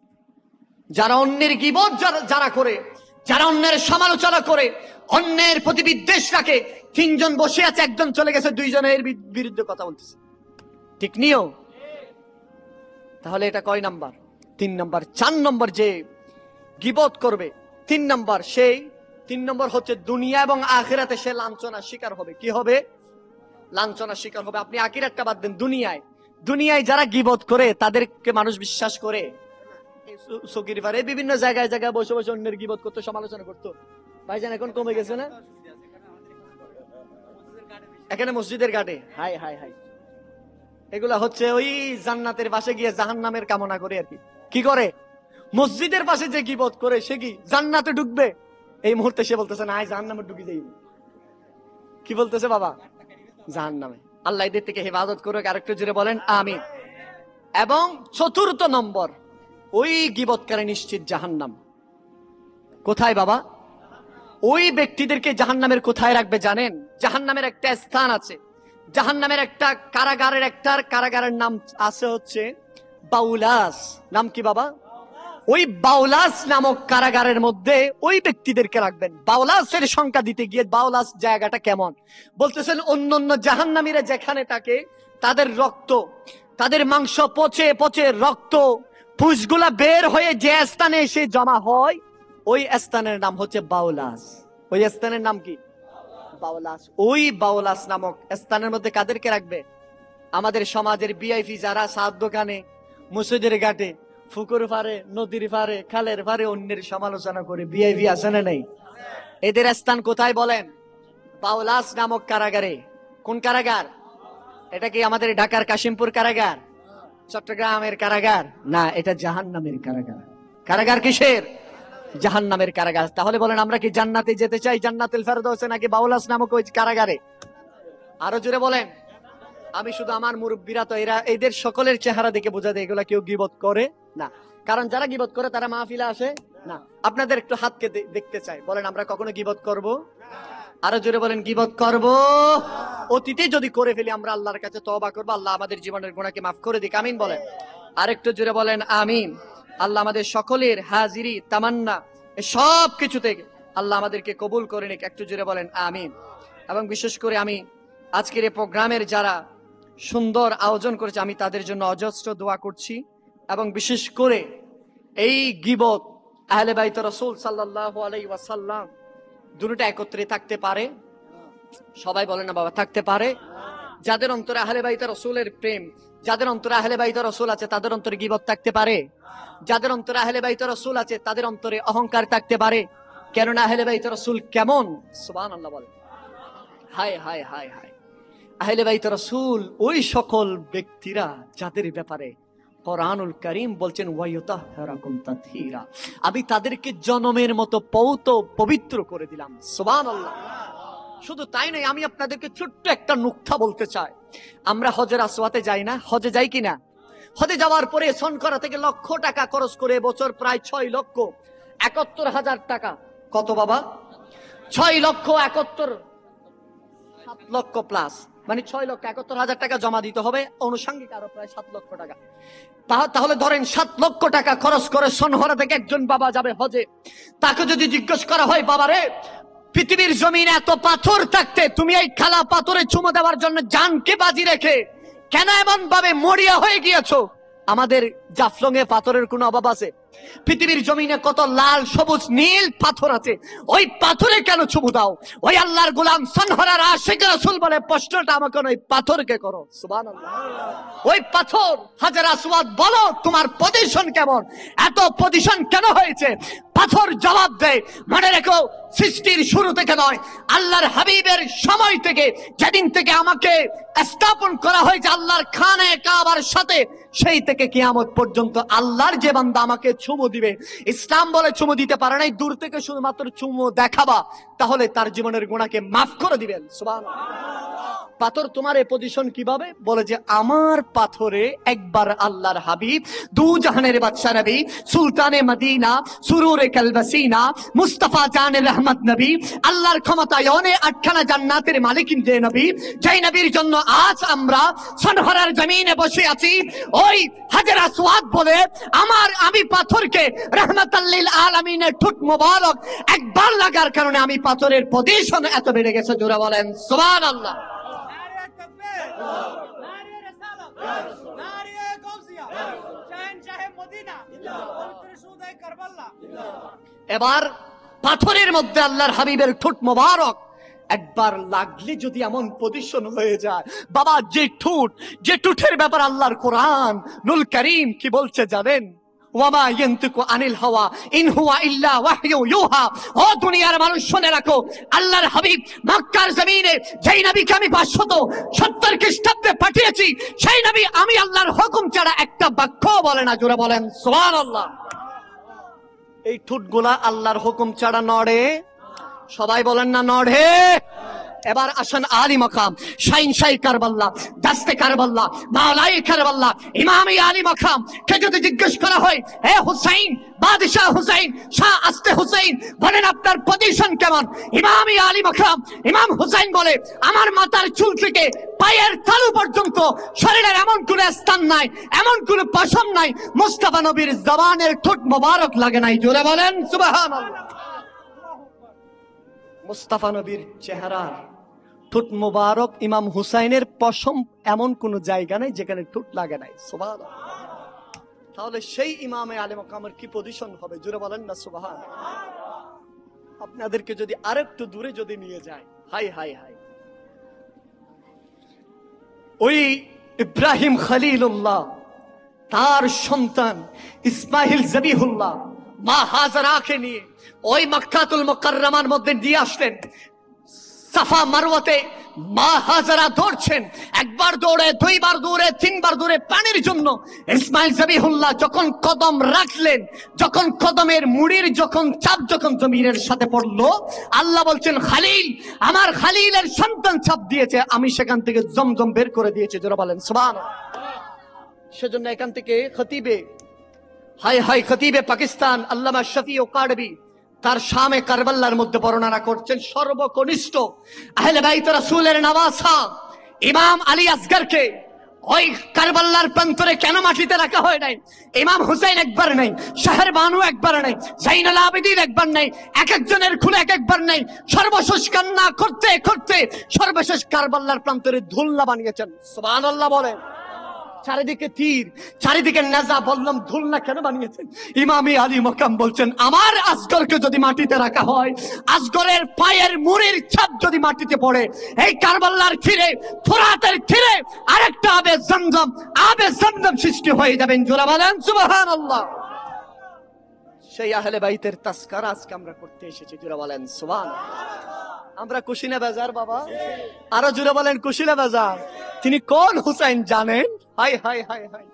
যারা অন্যের গীবত যারা করে, যারা অন্যের সমালোচনা করে, অন্যের প্রতি বিদ্বেষ রাখে, 3 জন বসে আছে, একজন চলে গেছে, 2 জনের বিরুদ্ধে কথা বলতেছে। ঠিক নিও? তাহলে এটা কয় নাম্বার? 3 নাম্বার। 4 নম্বর, যে গীবত করবে, 3 নম্বর, সেই 3 নম্বর হচ্ছে দুনিয়া এবং আখিরাতে সে লাঞ্ছনার শিকার হবে। কি হবে? লাঞ্ছনার শিকার হবে। আপনি আখিরাতটা বাদ দেন, দুনিয়ায় যারা গীবত করে, তাদেরকে মানুষ বিশ্বাস করে। সকির পারে বিভিন্ন জায়গায় বসে বসে অন্যের গীবত করতো, সমালোচনা করতো। ভাইজান, এখন কমে গেছে না? এখানে মসজিদের ঘাটে, হাই হাই হাই, এগুলা হচ্ছে ওই জান্নাতের পাশে গিয়ে জাহান্নামের কামনা করে আর কি। কি করে? মসজিদের পাশে যে গীবত করে, সে কি জান্নাতে ঢুকবে? এই মুহূর্তে সে বলতেছে, না, জাহান্নামে ঢুকে যাইব। কি বলতেছে বাবা? জাহান্নামে। আল্লাহ এদের থেকে হেফাজত করুক। আরেকটু জোরে বলেন আমিন। এবং 4 নম্বর, ওই গীবতকারী নিশ্চিত জাহান্নাম। কোথায় বাবা? ওই ব্যক্তিদেরকে জাহান্নামের কোথায় রাখবে জানেন? জাহান্নামের একটা স্থান আছে, জাহান্নামের একটা কারাগারের নাম আছে হচ্ছে বাউলাস। নাম কি বাবা? ওই বাউলাস নামক কারাগারের মধ্যে ওই ব্যক্তিদেরকে রাখবেন। বাউলাসের সংখ্যা দিতে গিয়ে, বাউলাস জায়গাটা কেমন বলতেছেন, অন্য জাহান্নামীরা যেখানে থাকে, তাদের রক্ত, তাদের মাংস পচে পচে রক্ত পুষগুলা বের হয়ে যে স্থানে এসে জমা হয়, ওই স্থানের নাম হচ্ছে বাউলাস। ওই স্থানের নাম কি? বাউলাস। ওই বাউলাস নামক স্থানের মধ্যে কাদেরকে রাখবে? আমাদের সমাজের বিআইপি যারা সাত দোকানে, মসজিদের ঘাটে, পুকুর পারে, নদীর পারে, খালের পারে অন্যের সমালোচনা করে বিআইপি আছে না নেই? এদের স্থান কোথায় বলেন? বাউলাস নামক কারাগারে। কোন কারাগার? এটা কি আমাদের ঢাকার কাশিমপুর কারাগার, চট্টগ্রামের কারাগার? না, এটা জাহান্নামের কারাগার। কারাগার কিসের? জাহান্নামের কারাগার। তাহলে বলেন আমরা কি জান্নাতে যেতে চাই, জান্নাতুল ফেরদৌসে, নাকি বাউলাস নামক ওই কারাগারে? আরো জোরে বলেন। আমি শুধু আমার মুরব্বীরা তো এদের সকলের চেহারা দেখে বোঝা যায় এগুলা কেউ গীবত করে না। কারণ যারা গীবত করে তারা মাহফিলে আসে না। আপনাদের একটু হাতকে দেখতে চাই, বলেন আমরা কখনো গীবত করব? আরো জোরে বলেন, গীবত করব? অতীতে যদি করে ফেলি আমরা আল্লাহর কাছে তওবা করব, আল্লাহ আমাদের জীবনের গুনাহকে মাফ করে দিক। আমিন বলেন। আরেকটু জোরে বলেন আমিন। আল্লাহ আমাদের সকলের হাজিরি তামান্না সব কিছু থেকে আল্লাহ আমাদেরকে কবুল করে নিক। একটু জোরে বলেন আমিন। এবং বিশেষ করে আমি আজকের এই প্রোগ্রামের যারা সুন্দর আয়োজন করেছে, আমি তাদের জন্য অজস্র দোয়া করছি। এবং বিশেষ করে এই গীবত আহলে বাইত রাসূল সাল্লাল্লাহু আলাইহি ওয়াসাল্লাম দুটোটা একত্রে থাকতে পারে? সবাই বলেন না বাবা, থাকতে পারে? যাদের অন্তরে আহলে বাইত রাসূলের প্রেম, যাদের অন্তরে আহলে বাইত রাসূল আছে তাদের অন্তরে গীবত থাকতে পারে? যাদের অন্তরে আহলে বাইত রাসূল আছে তাদের অন্তরে অহংকার থাকতে পারে? কেননা আহলে বাইত রাসূল কেমন? সুবহানাল্লাহ বলেন। হায় হায় হায় হায়। আহলে বাইত রাসূল ওই সকল ব্যক্তিরা যাদের ব্যাপারে কোরআনুল কারীম বলছেন ওয়ায়ুতাহহারাকুম তাতহীরা, আমি তাদেরকে জনমের মতো পবিত্র করে দিলাম। সুবহানাল্লাহ। শুধু তাই নয়, আমি আপনাদেরকে ছোট্ট একটা নুকতা বলতে চাই। আমরা হজের আসওয়াতে যাই না? হজে যাই কিনা? হজে যাওয়ার পরে সনকরা থেকে লক্ষ টাকা খরচ করে বছর প্রায় 6,71,000 টাকা। কত বাবা? 6,71,000, 7 লক্ষ প্লাস, মানে 6,71,000 টাকা জমা দিতে হবে, অনুষঙ্গিক আরো প্রায় 7 লক্ষ টাকা। তাহলে ধরেন 7 লক্ষ টাকা খরচ করে সনহরা থেকে একজন বাবা যাবে হজে। তাকে যদি জিজ্ঞেস করা হয়, বাবারে পৃথিবীর জমিনে এত পাথর থাকতে তুমি এই খালা পাথরে চুমো দেওয়ার জন্য জানকে বাজি রেখে কেন এমন ভাবে মরিয়া হয়ে গিয়েছো? আমাদের জাফলং এ পাথরের কোনো অভাব আছে? পৃথিবীর জমিনে কত লাল সবুজ নীল পাথর আছে, ওই পাথরে কেন চুমু দাও? ওই আল্লাহর গোলাম সনহরার আশিক রাসূল বলে, প্রশ্নটা আমাকে ওই পাথরকে করো। সুবহানাল্লাহ। ওই পাথর হাজার আসওয়াদ বলো তোমার পজিশন কেমন, এত পজিশন কেন হয়েছে? পাথর জবাব দেয়, মনে রেখো সৃষ্টির শুরু থেকে নয়, আল্লাহর হাবিবের সময় থেকে, যেদিন থেকে আমাকে স্থাপন করা হয়েছে আল্লাহর খানে কাবার সাথে, সেই থেকে কিয়ামত পর্যন্ত আল্লাহর যে বান্দা আমাকে চুমু দিবে, ইসলাম বলে চুমু দিতে পারে নাই, দূর থেকে শুধুমাত্র চুমু দেখাবা, তাহলে তার জীবনের গুনাহকে মাফ করে দিবেন। সুবহানাল্লাহ। পাথর তোমার এই পজিশন কিভাবে? বলে যে আমার পাথরে একবার আল্লাহর হাবিব, দু জাহানের বাদশা নবী, সুলতানে মদিনা, সুরুরে কালবাসিনা, মুস্তাফা জানের রহমত নবী, আল্লাহর ক্ষমতায়নে 8খানা জান্নাতের মালিক যে নবী, যেই নবীর জন্য আজ আমরা সনহরার জমিনে বসে আছি, ওই হাজার আসওয়াদ বলে আমি পাথরকে রহমাতাল লিল আলামিনের ঠোঁট মোবারক একবার লাগার কারণে আমি পাথরের পজিশন এত বেড়ে গেছে। জোরে বলেন সুবহানাল্লাহ। এবার পাথরের মধ্যে আল্লাহর হাবিবের ঠোঁট মোবারক একবার লাগলে যদি এমন পজিশন হয়ে যায়, বাবা যে ঠোঁটের ব্যাপার আল্লাহর কোরআন নুল কারীম কি বলছে জানেন? ওয়ামা ইয়ান্তিকু আনিল হাওয়া ইন হুয়া ইল্লা ওয়াহয়ু ইউহা। ও দুনিয়ার মানুষ শুনে রাখো, আল্লাহর হাবিব মক্কার জমিনে যেই নবীকে আমি 570 খ্রিস্টাব্দে পাঠিয়েছি, সেই নবী আমি আল্লাহর হুকুম ছাড়া একটা বাক্য বলে না। জোরে বলেন সুবহানাল্লাহ। এই ঠোঁটগুলা আল্লাহর হুকুম ছাড়া নড়ে? সবাই বলেন না নড়ে? এবার আসেন আলী মাকাম, শাইন কারবাল্লা, দাস্তে কারবাল্লা, মাওলাই কারবাল্লা, ইমামি আলী মাকাম কে যদি জিজ্ঞেস করা হয়, হে হুসাইন, বাদশাহ হুসাইন, শাহ আস্তে হুসাইন, বলেন আপনার পজিশন কেমন? ইমামি আলী মাকাম ইমাম হুসাইন বলে, আমার মাথার চুল থেকে পায়ের তালু পর্যন্ত শরীরের এমন কোন স্থান নাই, এমন কোন পশম নাই, মুস্তাফা নবীর জবানের ঠোঁট মোবারক লাগে নাই। জোরে বলেন সুবহানাল্লাহ। মুস্তাফা নবীর চেহারার ঠোঁট মোবারক ইমাম হুসাইনের পশম এমন কোন জায়গা নাই যেখানে ঠোঁট লাগে নাই। সুবহানাল্লাহ। তাহলে সেই ইমামে আলে মাকামের কি পজিশন হবে, জোরে বলেন না সুবহানাল্লাহ। আপনাদেরকে যদি আরেকটু দূরে যদি নিয়ে যায়, হাই হাই হাই, ওই ইব্রাহিম খলিলুল্লাহ তার সন্তান ইসমাইল জবিহুল্লাহ মা হাজারাকে নিয়ে ওই মক্কাতুল মুকাররমার মধ্যে দিয়ে আসলেন। সাফা মারওয়াতে মা হাজারা দৌড়ছেন, একবার দৌড়ে, দুইবার দৌড়ে, তিনবার দৌড়ে পানির জন্য। ইসমাইল জবিহুল্লাহ যখন কদম রাখলেন, যখন কদমের মুড়ির যখন চাপ যখন জমিনের সাথে পড়লো, আল্লাহ বলছেন খালিল, আমার খালিলের সন্তান চাপ দিয়েছে, আমি সেখান থেকে জমজম বের করে দিয়েছি। যারা বলেন সুবহানাল্লাহ। সেজন্য এখান থেকে খতিবে, হাই হাই খতিবে পাকিস্তান আল্লামা শফি ও কারবি তার শামে কারবাল্লার মধ্যে বর্ণনা করছেন, সর্বকনিষ্ঠ আহলে বাইত রাসূলের নওয়াসা ইমাম আলী আসগরকে ওই কারবাল্লার প্রান্তরে কেন মাটিতে রাখা হয় নাই? ইমাম হুসাইন একবার নাই, শাহের বানু একবার নাই, জাইনুল আবেদিন একবার নাই, এক একজনের খুলে এক একবার নাই। সর্বশেষ কান্না করতে করতে সর্বশেষ কারবাল্লার প্রান্তরে ধুলনা বানিয়েছেন। সুবহানাল্লাহ বলেন। চারিদিকে তীর, চারিদিকে নেজা, বললাম ধুলনা কেন বানিয়েছেন? ইমামে আলী মাকাম বলছেন, আমার আসগরকে যদি মাটিতে রাখা হয়, আসগরের পায়ের মুড়ির ছাপ যদি মাটিতে পড়ে, এই কারবাল্লার তীরে, ফোরাতের তীরে আরেকটা আবে জমজম সৃষ্টি হয়ে যাবেন। জোরে বলেন সুবহানাল্লাহ। সেই আহলে বাইতের তাসকারা আজকে আমরা করতে এসেছি। জোরে বলেন সুবহানাল্লাহ। আমরা খুশি না বেজার বাবা? আরো জোরে বলেন খুশি না বেজার? তিনি কোন হুসাইন জানেন? হাই হাই হাই হাই,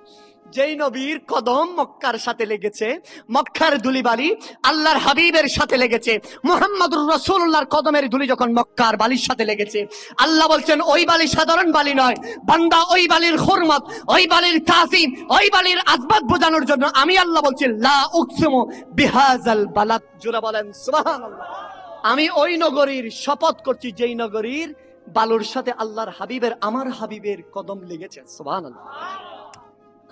যেই নবীর কদম মক্কার সাথে লেগেছে, মক্কার ধুলিবালি আল্লাহর হাবিবের সাথে লেগেছে, মুহাম্মদুর রাসূলুল্লাহর কদমের ধুলি যখন মক্কার বালির সাথে লেগেছে, আল্লাহ বলছেন ওই বালি সাধারণ বালি নয় বান্দা, ওই বালির হুরমত, ওই বালির তাসিম, ওই বালির আজমত বোঝানোর জন্য আমি আল্লাহ বলছি লা উকসিমু বিহাযাল বালাদ। জোরে বলেন সুবহানাল্লাহ। আমি ওই নগরীর শপথ করছি যেই নগরীর বালুর সাথে আল্লাহর হাবিবের, আমার হাবিবের কদম লেগেছে। সুবহানাল্লাহ।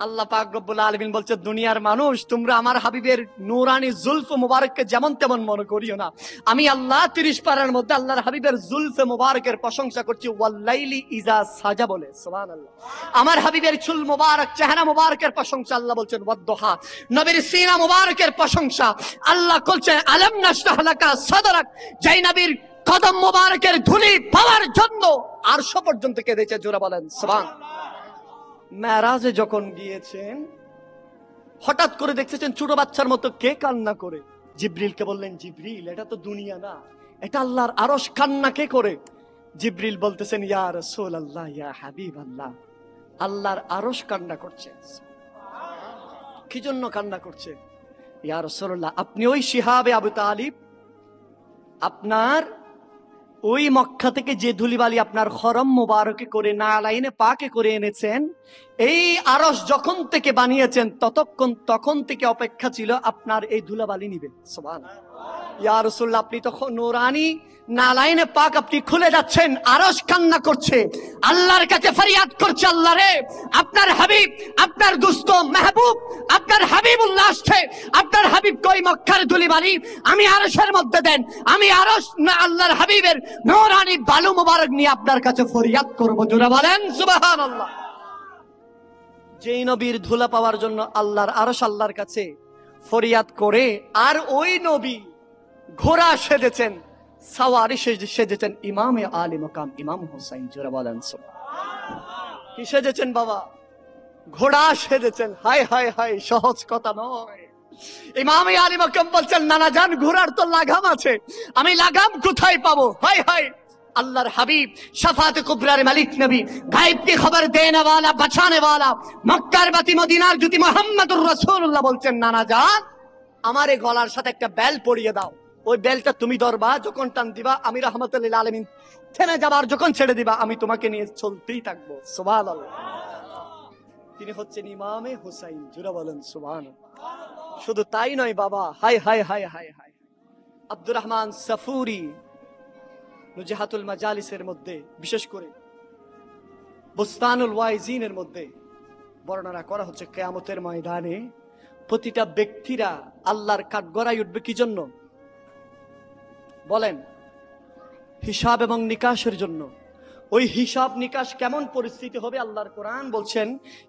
আল্লাহ পাক রব্বুল আলামিন বলছে, দুনিয়ার মানুষ তোমরা আমার হাবিবের নূরানি জুলফ মুবারককে যেমন তেমন মনে করিও না। আমি আল্লাহ 30 পারার মধ্যে আল্লাহর হাবিবের জুলফে মুবারকের প্রশংসা করছি, ওয়াল্লাইলি ইজা সাজা বলে। সুবহানাল্লাহ। আমার হাবিবের চুল মুবারক, চেহারা মুবারকের প্রশংসা আল্লাহ বলছেন ওয়াদ্দুহা। নবীর সিনা মুবারকের প্রশংসা আল্লাহ বলছেন আলাম নাশরাহ লাকা সাদরাক। যেই নবীর কদম মুবারকের ধুলি পাওয়ার জন্য আরশ পর্যন্ত কেঁদেছে। জোরে বলেন সুবহানাল্লাহ। মেরাজে যখন গিয়েছেন, হঠাৎ করে দেখতেছেন ছোট বাচ্চার মতো কে কান্না করে। জিবরিলকে বললেন, জিবরিল এটা তো দুনিয়া না, এটা আল্লাহর আরশ, কান্না কে করে? জিবরিল বলতেছেন, ইয়া রাসূলুল্লাহ, ইয়া হাবিবাল্লাহ, আল্লাহর আরশ কান্না করছে। কি জন্য কান্না করছে? ইয়া রাসূলুল্লাহ, আপনি ওই শিহাবে আবু তালিব, আপনার ওই মক্কা থেকে যে ধুলিবালি আপনার খরম মুবারকে করে, নালাইনে পাকে করে এনেছেন, এই আরশ যখন থেকে বানিয়েছেন তখন থেকে অপেক্ষা ছিল আপনার এই ধুলাবালি নিবে। সুবহানাল্লাহ। ইয়া রাসূলুল্লাহ, আপনি তখন নূরানি নালাইনে পাক আপনি খুলে যাচ্ছেন, আরশ কান্না করছে, আল্লাহর কাছে ফরিয়াদ করছে, আল্লাহ রে, আপনার হাবিব, আপনার দুস্ত মাহবুব, আপনার হাবিবুল্লাহ আসছে, আপনার হাবিব কই মক্কার ধুলিবালি আমি আরশের মধ্যে দেন, আমি আরশ না আল্লাহর হাবিবের নূরানি বালু মুবারক নিয়ে আপনার কাছে ফরিয়াদ করব। জোরে বলেন সুবহানাল্লাহ। যেই নবীর ধুলা পাওয়ার জন্য আল্লাহর আরশ আল্লাহর কাছে ফরিয়াদ করে, আর ওই নবী ঘোড়া সেজেছেন, সাওয়ারি সেজেছেন ইমামে আলী মাকাম ইমাম হুসাইন। জোরে বলেন সুবহানাল্লাহ। কি সেজেছেন বাবা? ঘোড়া সেজেছেন। হাই হাই হাই, সহজ কথা নয়। ইমামে আলী মাকাম বলছেন, নানা জান ঘোড়ার তো লাগাম আছে, আমি লাগাম কোথায় পাবো? হাই হাই, আল্লাহর হাবিব শাফাতে কুবরার মালিক নবী, গায়েব की খবর দেনে वाला বাঁচানে वाला, মক্কার বাতি মদিনার জ্যোতি মুহাম্মদুর রাসূলুল্লাহ বলছেন, নানা জান আমার এই গলার সাথে একটা বেল পরিয়ে দাও, ওই বেলটা তুমি ধরবা, যখন টান দিবা আমি রাহমাতুল লিল আলামিন থেমে যাবার, যখন ছেড়ে দিবা আমি তোমাকে নিয়ে চলতেই থাকবো। সুবহানাল্লাহ। তিনি হচ্ছেন ইমামে হুসাইন। জোরে বলেন সুবহানাল্লাহ। শুধু তাই নয় বাবা, হাই হাই হাই হাই হাই, আব্দুর রহমান সাফুরি নুজহাতুল মাজালিসের মধ্যে, বিশেষ করে বুস্তানুল ওয়াইজিনের মধ্যে বর্ণনা করা হচ্ছে, কিয়ামতের ময়দানে প্রতিটা ব্যক্তিরা আল্লাহর কাঠগড়ায় উঠবে কি জন্য বলেন? হিসাব এবং নিকাশের জন্য। ওই হিসাব নিকাশ কেমন পরিস্থিতি হবে আল্লাহর কোরআন বলছেন,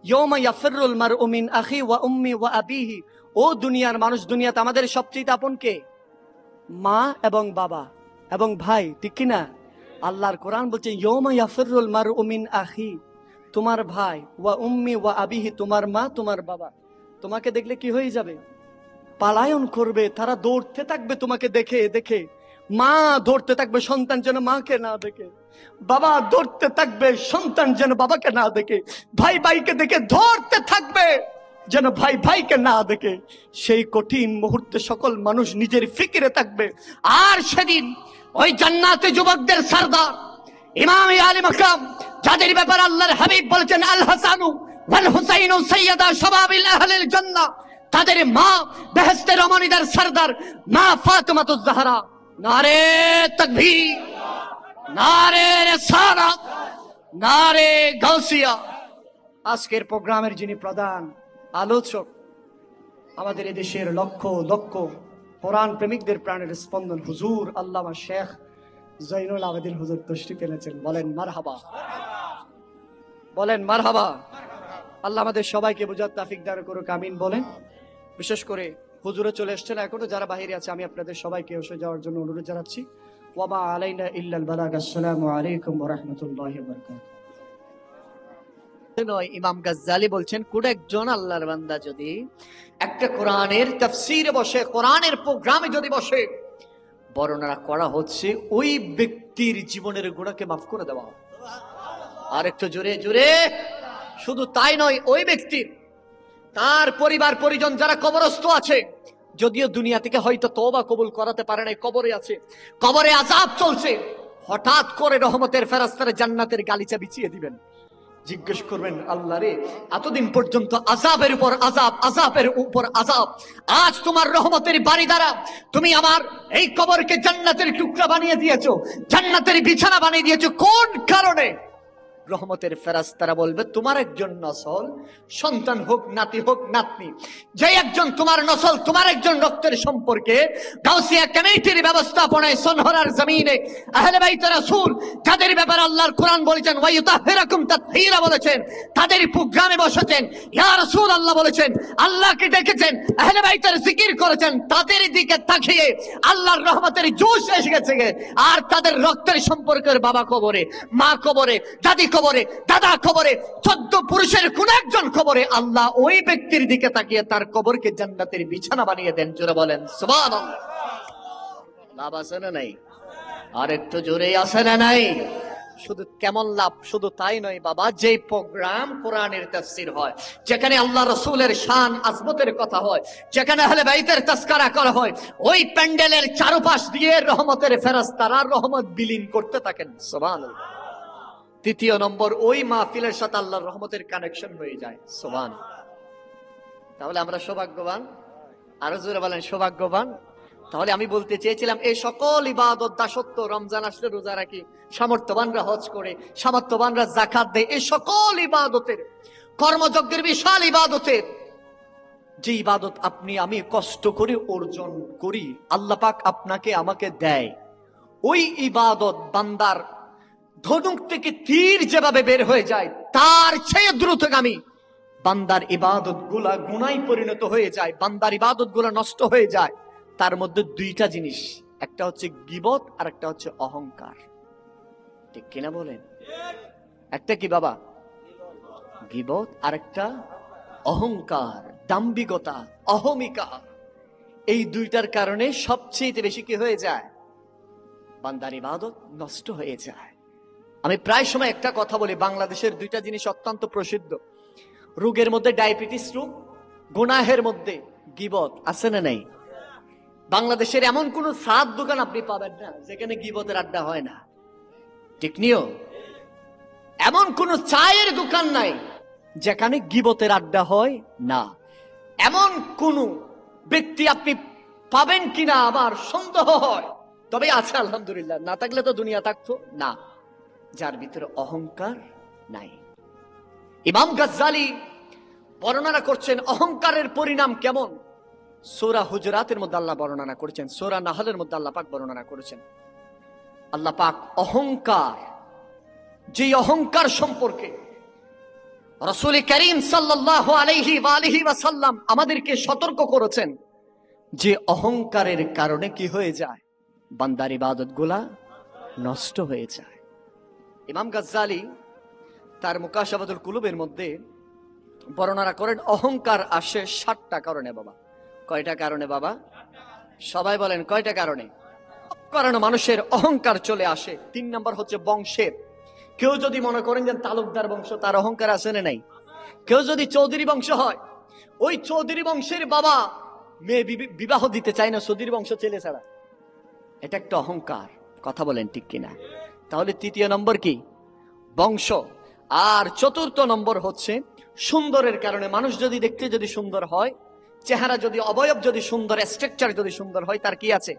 ইয়াউমা ইয়াফিরুল মারউ মিন আখি ওয়া উম্মি ওয়া আবিহি। ও দুনিয়ার মানুষ, দুনিয়াতে আমাদের সবচেয়ে আপন কে? মা এবং বাবা এবং ভাই, ঠিক কি না? আল্লাহর কোরআন বলছে ইয়াউমা ইয়াফিরুল মারউ মিন আখি, তোমার ভাই, ওয়া উম্মি ওয়া আবিহি, তোমার মা তোমার বাবা তোমাকে দেখলে কি হয়ে যাবে? পালায়ন করবে, তারা দৌড়তে থাকবে তোমাকে দেখে দেখে। মা দৌড়তে থাকবে সন্তান যেন মাকে না দেখে, বাবা দৌড়তে থাকবে সন্তান যেন বাবাকে না দেখে, ভাই ভাইকে দেখে ধরতে থাকবে যেন ভাই ভাইকে না দেখে। সেই কঠিন মুহূর্তে সকল মানুষ নিজের ফিকিরে থাকবে। আর সেদিন ওই জান্নাতে যুবকদের সরদার ইমাম আলী মাকাম, যাদের ব্যাপারে আল্লাহর হাবিব বলেছেন আল হাসানু ওয়াল হুসাইনু সাইয়্যিদা শাবাবিল আহলিল জান্নাহ, তাদের মা বেহেশতের রমণীদের সরদার মা ফাতেমাতুজ জাহরা। নারে তাকবীর, নারে রিসালাত, নারে গাউসিয়া। আজকের প্রোগ্রামের যিনি প্রধান আলোচক, আমাদের এদেশের লক্ষ লক্ষ কোরআন প্রেমিকদের প্রাণের স্পন্দন হুজুর আল্লামা শেখ জৈনুল আবেদিন হুজুর তশরিফ এনেছেন। বলেন মারহাবা, বলেন মারহাবা। আল্লাহ আমাদের সবাইকে বুঝার তৌফিক দান করুক, আমিন বলেন। বিশেষ করে হুজুরে চলে এসেছেন, এখনো যারা বাহিরে আছে আমি আপনাদের সবাইকে এসে যাওয়ার জন্য অনুরোধ জানাচ্ছি। ওয়া মা আলাইনা ইল্লাল বালাগ। আসসালামু আলাইকুম ওয়া রাহমাতুল্লাহি ওয়া বারাকাতুহু। ইমাম গাজ্জালি বলছেন, কোন একজন আল্লাহর বান্দা যদি একটা কোরআনের তাফসীরে বসে, কোরআনের প্রোগ্রামে যদি বসে, বর্ণনা করা হচ্ছে ওই ব্যক্তির জীবনের গুনাহকে মাফ করে দেওয়া। আর একটু জোরে জোরে। শুধু তাই নয়, ওই ব্যক্তির তার পরিবার পরিজন যারা কবরস্থ আছে, যদিও দুনিয়া থেকে হয়তো তওবা কবুল করাতে পারে নাই, কবরে আছে, কবরে আযাব চলছে, হঠাৎ করে রহমতের ফেরেশতারা জান্নাতের গালিচা বিছিয়ে দিবেন। জিজ্ঞেস করবেন, আল্লাহ রে, এতদিন পর্যন্ত আযাবের উপর আযাব, আযাবের উপর আযাব, আজ তোমার রহমতের বাড়ি দ্বারা তুমি আমার এই কবরকে জান্নাতের টুকরা বানিয়ে দিয়েছো, জান্নাতের বিছানা বানিয়ে দিয়েছো, কোন কারণে? রহমতের ফেরেশতারা বলবে, তোমার একজন নসল, সন্তান হোক, নাতি হোক, নাতনি, যে একজন তোমার নসল, তোমার একজন রক্তের সম্পর্কে গাউসিয়া কমিটির ব্যবস্থাপনায় সনহরার জমিনে আহলে বাইত রাসূল, যাদের ব্যাপারে আল্লাহর কোরআন বলেছেন ওয়া ইউতাহিরাকুম তাতহীরা বলেছেন, তাদের প্রোগ্রামে বসেছেন, ইয়া রাসূল আল্লাহ বলেছেন, আল্লাহকে ডেকেছেন, আহলে বাইতের জিকির করেছেন, তাদের দিকে তাকিয়ে আল্লাহর রহমতের জোশ এসে গেছে। আর তাদের রক্তের সম্পর্কের বাবা কবরে, মা কবরে, দাদি কবরে, দাদা কবরে, 14 পুরুষের কোন একজন কবরে, আল্লাহ ওই ব্যক্তির দিকে তাকিয়ে তার কবরকে জান্নাতের বিছানা বানিয়ে দেন। জোরে বলেন সুবহানাল্লাহ। লাভ আছে না নাই? আর একটু জোরে আছে না নাই? শুধু কেমন লাভ, শুধু তাই নয় বাবা, যে প্রোগ্রাম কোরআনের তাফসীর হয়, যেখানে আল্লাহ রাসূলের শান আজমতের কথা হয়, যেখানে আহলে বাইতের তাযকিরা করা হয়, ওই প্যান্ডেলের চারপাশ দিয়ে রহমতের ফেরেশতারা রহমত বিলীন করতে থাকেন। সুবহানাল্লাহ। তৃতীয় নম্বর, ওই মাহফিলের সাথে আল্লাহর রহমতের কানেকশন হয়ে যায়। সুবহানাল্লাহ। তাহলে আমরা সৌভাগ্যবান। আরো জোরে বলেন সৌভাগ্যবান। তাহলে আমি বলতে চেয়েছিলাম, এই সকল ইবাদত, দাসত্ব, রমজান আসলে রোজা রাখি, সামর্থ্যবানরা হজ করে, সামর্থ্যবানরা যাকাত দেয়, এই সকল ইবাদতের, কর্মযজ্ঞের বিশাল ইবাদতের যে ইবাদত আপনি আমি কষ্ট করে অর্জন করি, আল্লাহ পাক আপনাকে আমাকে দেয়, ওই ইবাদত বান্দার ধনুক থেকে তীর যেভাবে বের হয়ে যায়, তার চেয়ে দ্রুতগামী বান্দার ইবাদত গুলা গুনায় পরিণত হয়ে যায়, বান্দার ইবাদত গুলা নষ্ট হয়ে যায়। তার মধ্যে দুইটা জিনিস, একটা হচ্ছে গীবত আর একটা হচ্ছে অহংকার। ঠিক কিনা বলেন? একটা কি বাবা? গীবত, আর একটা অহংকার, দাম্ভিকতা, অহমিকা। এই দুইটার কারণে সবচেয়ে বেশি কি হয়ে যায়? বান্দার ইবাদত নষ্ট হয়ে যায়। আমি প্রায় সময় একটা কথা বলি, বাংলাদেশের দুইটা জিনিস অত্যন্ত প্রসিদ্ধ। রোগের মধ্যে ডায়াবেটিস রোগ, গুনাহের মধ্যে গীবত। আছে না নাই? বাংলাদেশের এমন কোন সাদ দোকান আপনি পাবেন না যেখানে গীবতের আড্ডা হয় না। ঠিক নিও। এমন কোন চায়ের দোকান নাই যেখানে গীবতের আড্ডা হয় না। এমন কোন ব্যক্তি আপনি পাবেন কিনা আমার সন্দেহ হয়। তবে আছে আলহামদুলিল্লাহ, না থাকলে তো দুনিয়া থাকতো না, যার ভিতরে অহংকার নাই। ইমাম গাজ্জালি বর্ণনা করছেন অহংকারের পরিণাম কেমন। সূরা হুজুরাতের মধ্যে আল্লাহ বর্ণনা করেছেন, সূরা নাহলের মধ্যে আল্লাহ পাক বর্ণনা করেছেন। আল্লাহ পাক অহংকার যে অহংকার সম্পর্কে রাসূল করিম সাল্লাল্লাহু আলাইহি ওয়া আলিহি ওয়াসাল্লাম আমাদেরকে সতর্ক করেছেন, যে অহংকারের কারণে কি হয়ে যায়, বান্দার ইবাদতগুলা নষ্ট হয়ে যায়। ইমাম গাজ্জালী তার মুকাশাফাতুল কুলুবের মধ্যে বর্ণনা করেন, অহংকার আসে 7টা কারণে বাবা। কয়টা কারণে বাবা? সবাই বলেন কয়টা কারণে? কারণে মানুষের অহংকার চলে আসে। 3 নম্বর হচ্ছে বংশের। কেউ যদি মনে করেন যে তালুকদার বংশ, তার অহংকার আছে না নাই? কেউ যদি চৌধুরী বংশ হয়, ওই চৌধুরী বংশের বাবা মেয়ে বিবাহ দিতে চায় না চৌধুরী বংশ ছেলে ছাড়া, এটা একটা অহংকার। কথা বলেন ঠিক কিনা? তাহলে 3 নম্বর কি? বংশ। আর 4 নম্বর হচ্ছে সুন্দরের কারণে। মানুষ যদি দেখতে যদি সুন্দর হয়, চেহারা যদি অবয়ব যদি সুন্দর, স্ট্রাকচার যদি সুন্দর হয়, তার কি আছে?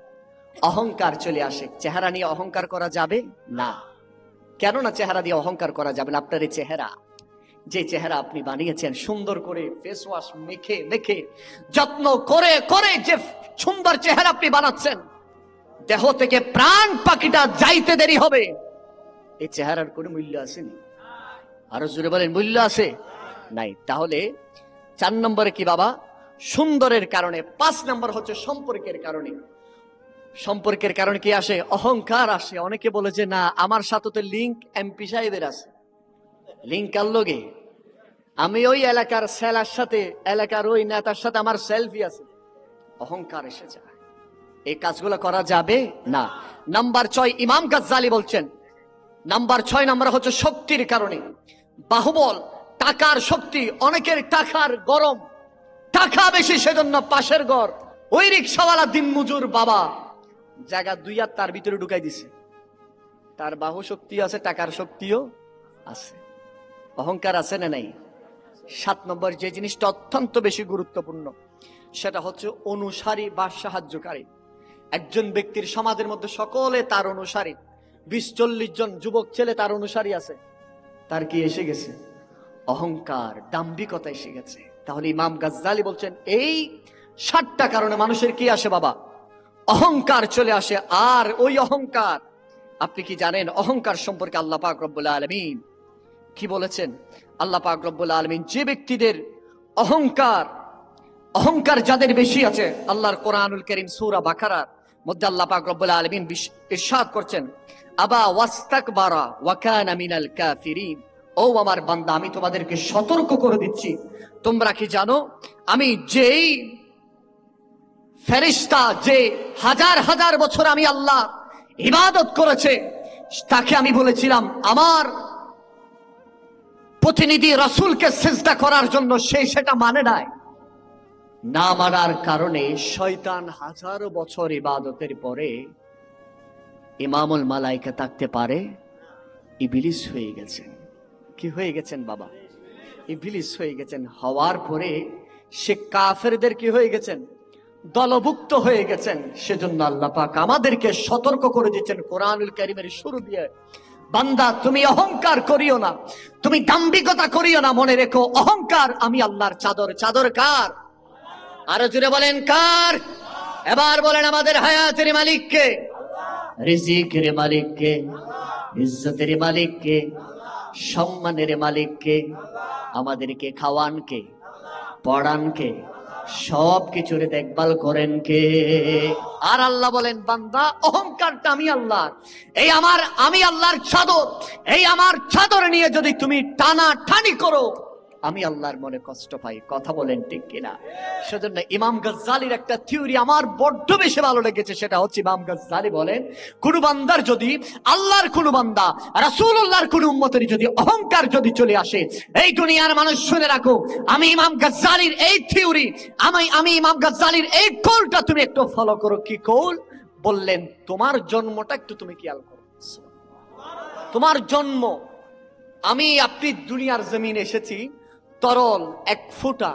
অহংকার চলে আসে। চেহারা নিয়ে অহংকার করা যাবে না। কেননা চেহারা দিয়ে অহংকার করা যাবে না। আপনার এই চেহারা, যে চেহারা আপনি বানিয়েছেন সুন্দর করে, ফেস ওয়াশ মেখে মেখে যত্ন করে করে যে সুন্দর চেহারা আপনি বানাচ্ছেন, দেহ থেকে প্রাণ পাখিটা যাইতে দেরি হবে, এই চেহারার কোনো মূল্য আসেনি। আরো জোরে বলেন, মূল্য আছে? নাই। তাহলে 4 নম্বরে কি বাবা? সুন্দরের কারণে। 5 নম্বর হচ্ছে সম্পর্কের কারণে। সম্পর্কের কারণে কি আসে? অহংকার আসে। অনেকে বলে যে না, আমার সাথে তো লিঙ্ক এমপি সাহেবের আছে। লিঙ্ক কার লগে? আমি ওই এলাকার সেলার সাথে, এলাকার ওই নেতার সাথে আমার সেলফি আছে। অহংকার এসে যায়। এই কাজগুলো করা যাবে না। নাম্বার 6 ইমাম গাজ্জালী বলছেন, নাম্বার 6 নাম্বার হচ্ছে শক্তির কারণে। বাহুবল, টাকার শক্তি। অনেকের টাকার গরম, টাকা বেশি, সেজন্য পাশের ঘর ওই রিক্সাওয়ালা দিন মজুর বাবা জায়গা 2 হাত তার ভিতরে ঢুকাই দিছে। তার বাহু শক্তি আছে, টাকার শক্তিও আছে। অহংকার আছে না নাই? 7 নম্বর যে জিনিসটা অত্যন্ত বেশি গুরুত্বপূর্ণ, সেটা হচ্ছে অনুসারী বা সাহায্যকারী। একজন ব্যক্তির সমাজের মধ্যে সকলে তার অনুসারী, 20-40 জন যুবক ছেলে তার অনুসারী আছে, তার কি এসে গেছে? অহংকার, দাম্ভিকতা এসে গেছে। তাহলে ইমাম গাজ্জালী বলছেন এই 7টা কারণে মানুষের কি আসে বাবা? অহংকার চলে আসে। আর ওই অহংকার, আপনি কি জানেন অহংকার সম্পর্কে আল্লাহ পাক রব্বুল আলামিন কি বলেছেন? আল্লাহ পাক রব্বুল আলামিন যে ব্যক্তিদের অহংকার যাদের বেশি আছে, আল্লাহর কোরআনুল কারীম সূরা বাকারার মধ্যে আল্লাহ পাক রব্বুল আলামিন ইরশাদ করছেন, আবা ওয়াস্তাকবারা ওয়া কানা মিনাল কাফিরিন। ও আমার বান্দা, আমি তোমাদেরকে সতর্ক করে দিচ্ছি, তোমরা কি জানো আমি যেই ফেরেশতা, যে হাজার হাজার বছর আমি আল্লাহ ইবাদত করেছে, তাকে আমি বলেছিলাম আমার প্রতিনিধি রাসূলকে সিজদা করার জন্য, সে সেটা মানে নাই। না মানার কারণে শয়তান হাজার বছর ইবাদতের পরে ইমামুল মালায়েকা থাকতে পারে ইবলিস হয়ে গেছেন। কি হয়ে গেছেন বাবা? ইবলিস হয়ে গেছেন। হওয়ার পরে সে কাফেরদের কি হয়ে গেছেন? দলভুক্ত হয়ে গেছেন। সেজন্য আল্লাহ পাক আমাদেরকে সতর্ক করে দিচ্ছেন কোরআনুল কারীমের শুরু দিয়ে, বান্দা তুমি অহংকার করিও না, তুমি দাম্ভিকতা করিও না। মনে রেখো অহংকার আমি আল্লাহর চাদর। চাদর কার? আরো জোরে বলেন কার? এবার বলেন আমাদের হায়াতের মালিক কে? রিজিকের মালিক কে? ইজ্জতের মালিক কে? সম্মানের মালিক কে? আমাদেরকে খাওয়ান কে? পড়ান কে? সব কিছুর দেখভাল করেন কে? আর আল্লাহ বলেন বান্দা অহংকারটা আমি আল্লাহ, এই আমি আল্লাহর চাদর, এই আমার চাদর নিয়ে যদি তুমি টানা টানি করো, আমি আল্লাহর মনে কষ্ট পাই। কথা বলেন ঠিক কিনা? সেজন্য ইমাম গাজ্জালীর একটা থিওরি আমার বড্ড বেশি ভালো লেগেছে। সেটা হচ্ছে ইমাম গাজ্জালী বলেন, কোন বান্দার যদি, আল্লাহর কোন বান্দা, রাসূলুল্লাহর কোন উম্মতের যদি অহংকার যদি চলে আসে, এই দুনিয়ার মানুষ শুনে রাখো, আমি ইমাম গাজ্জালীর এই থিওরি, আমি ইমাম গাজ্জালীর এই কৌলটা তুমি একটু ফলো করো। কি কৌল? বললেন তোমার জন্মটা একটু তুমি খেয়াল করো। তোমার জন্ম, আপনি দুনিয়ার জমিনে এসেছি তরল 1 ফোঁটা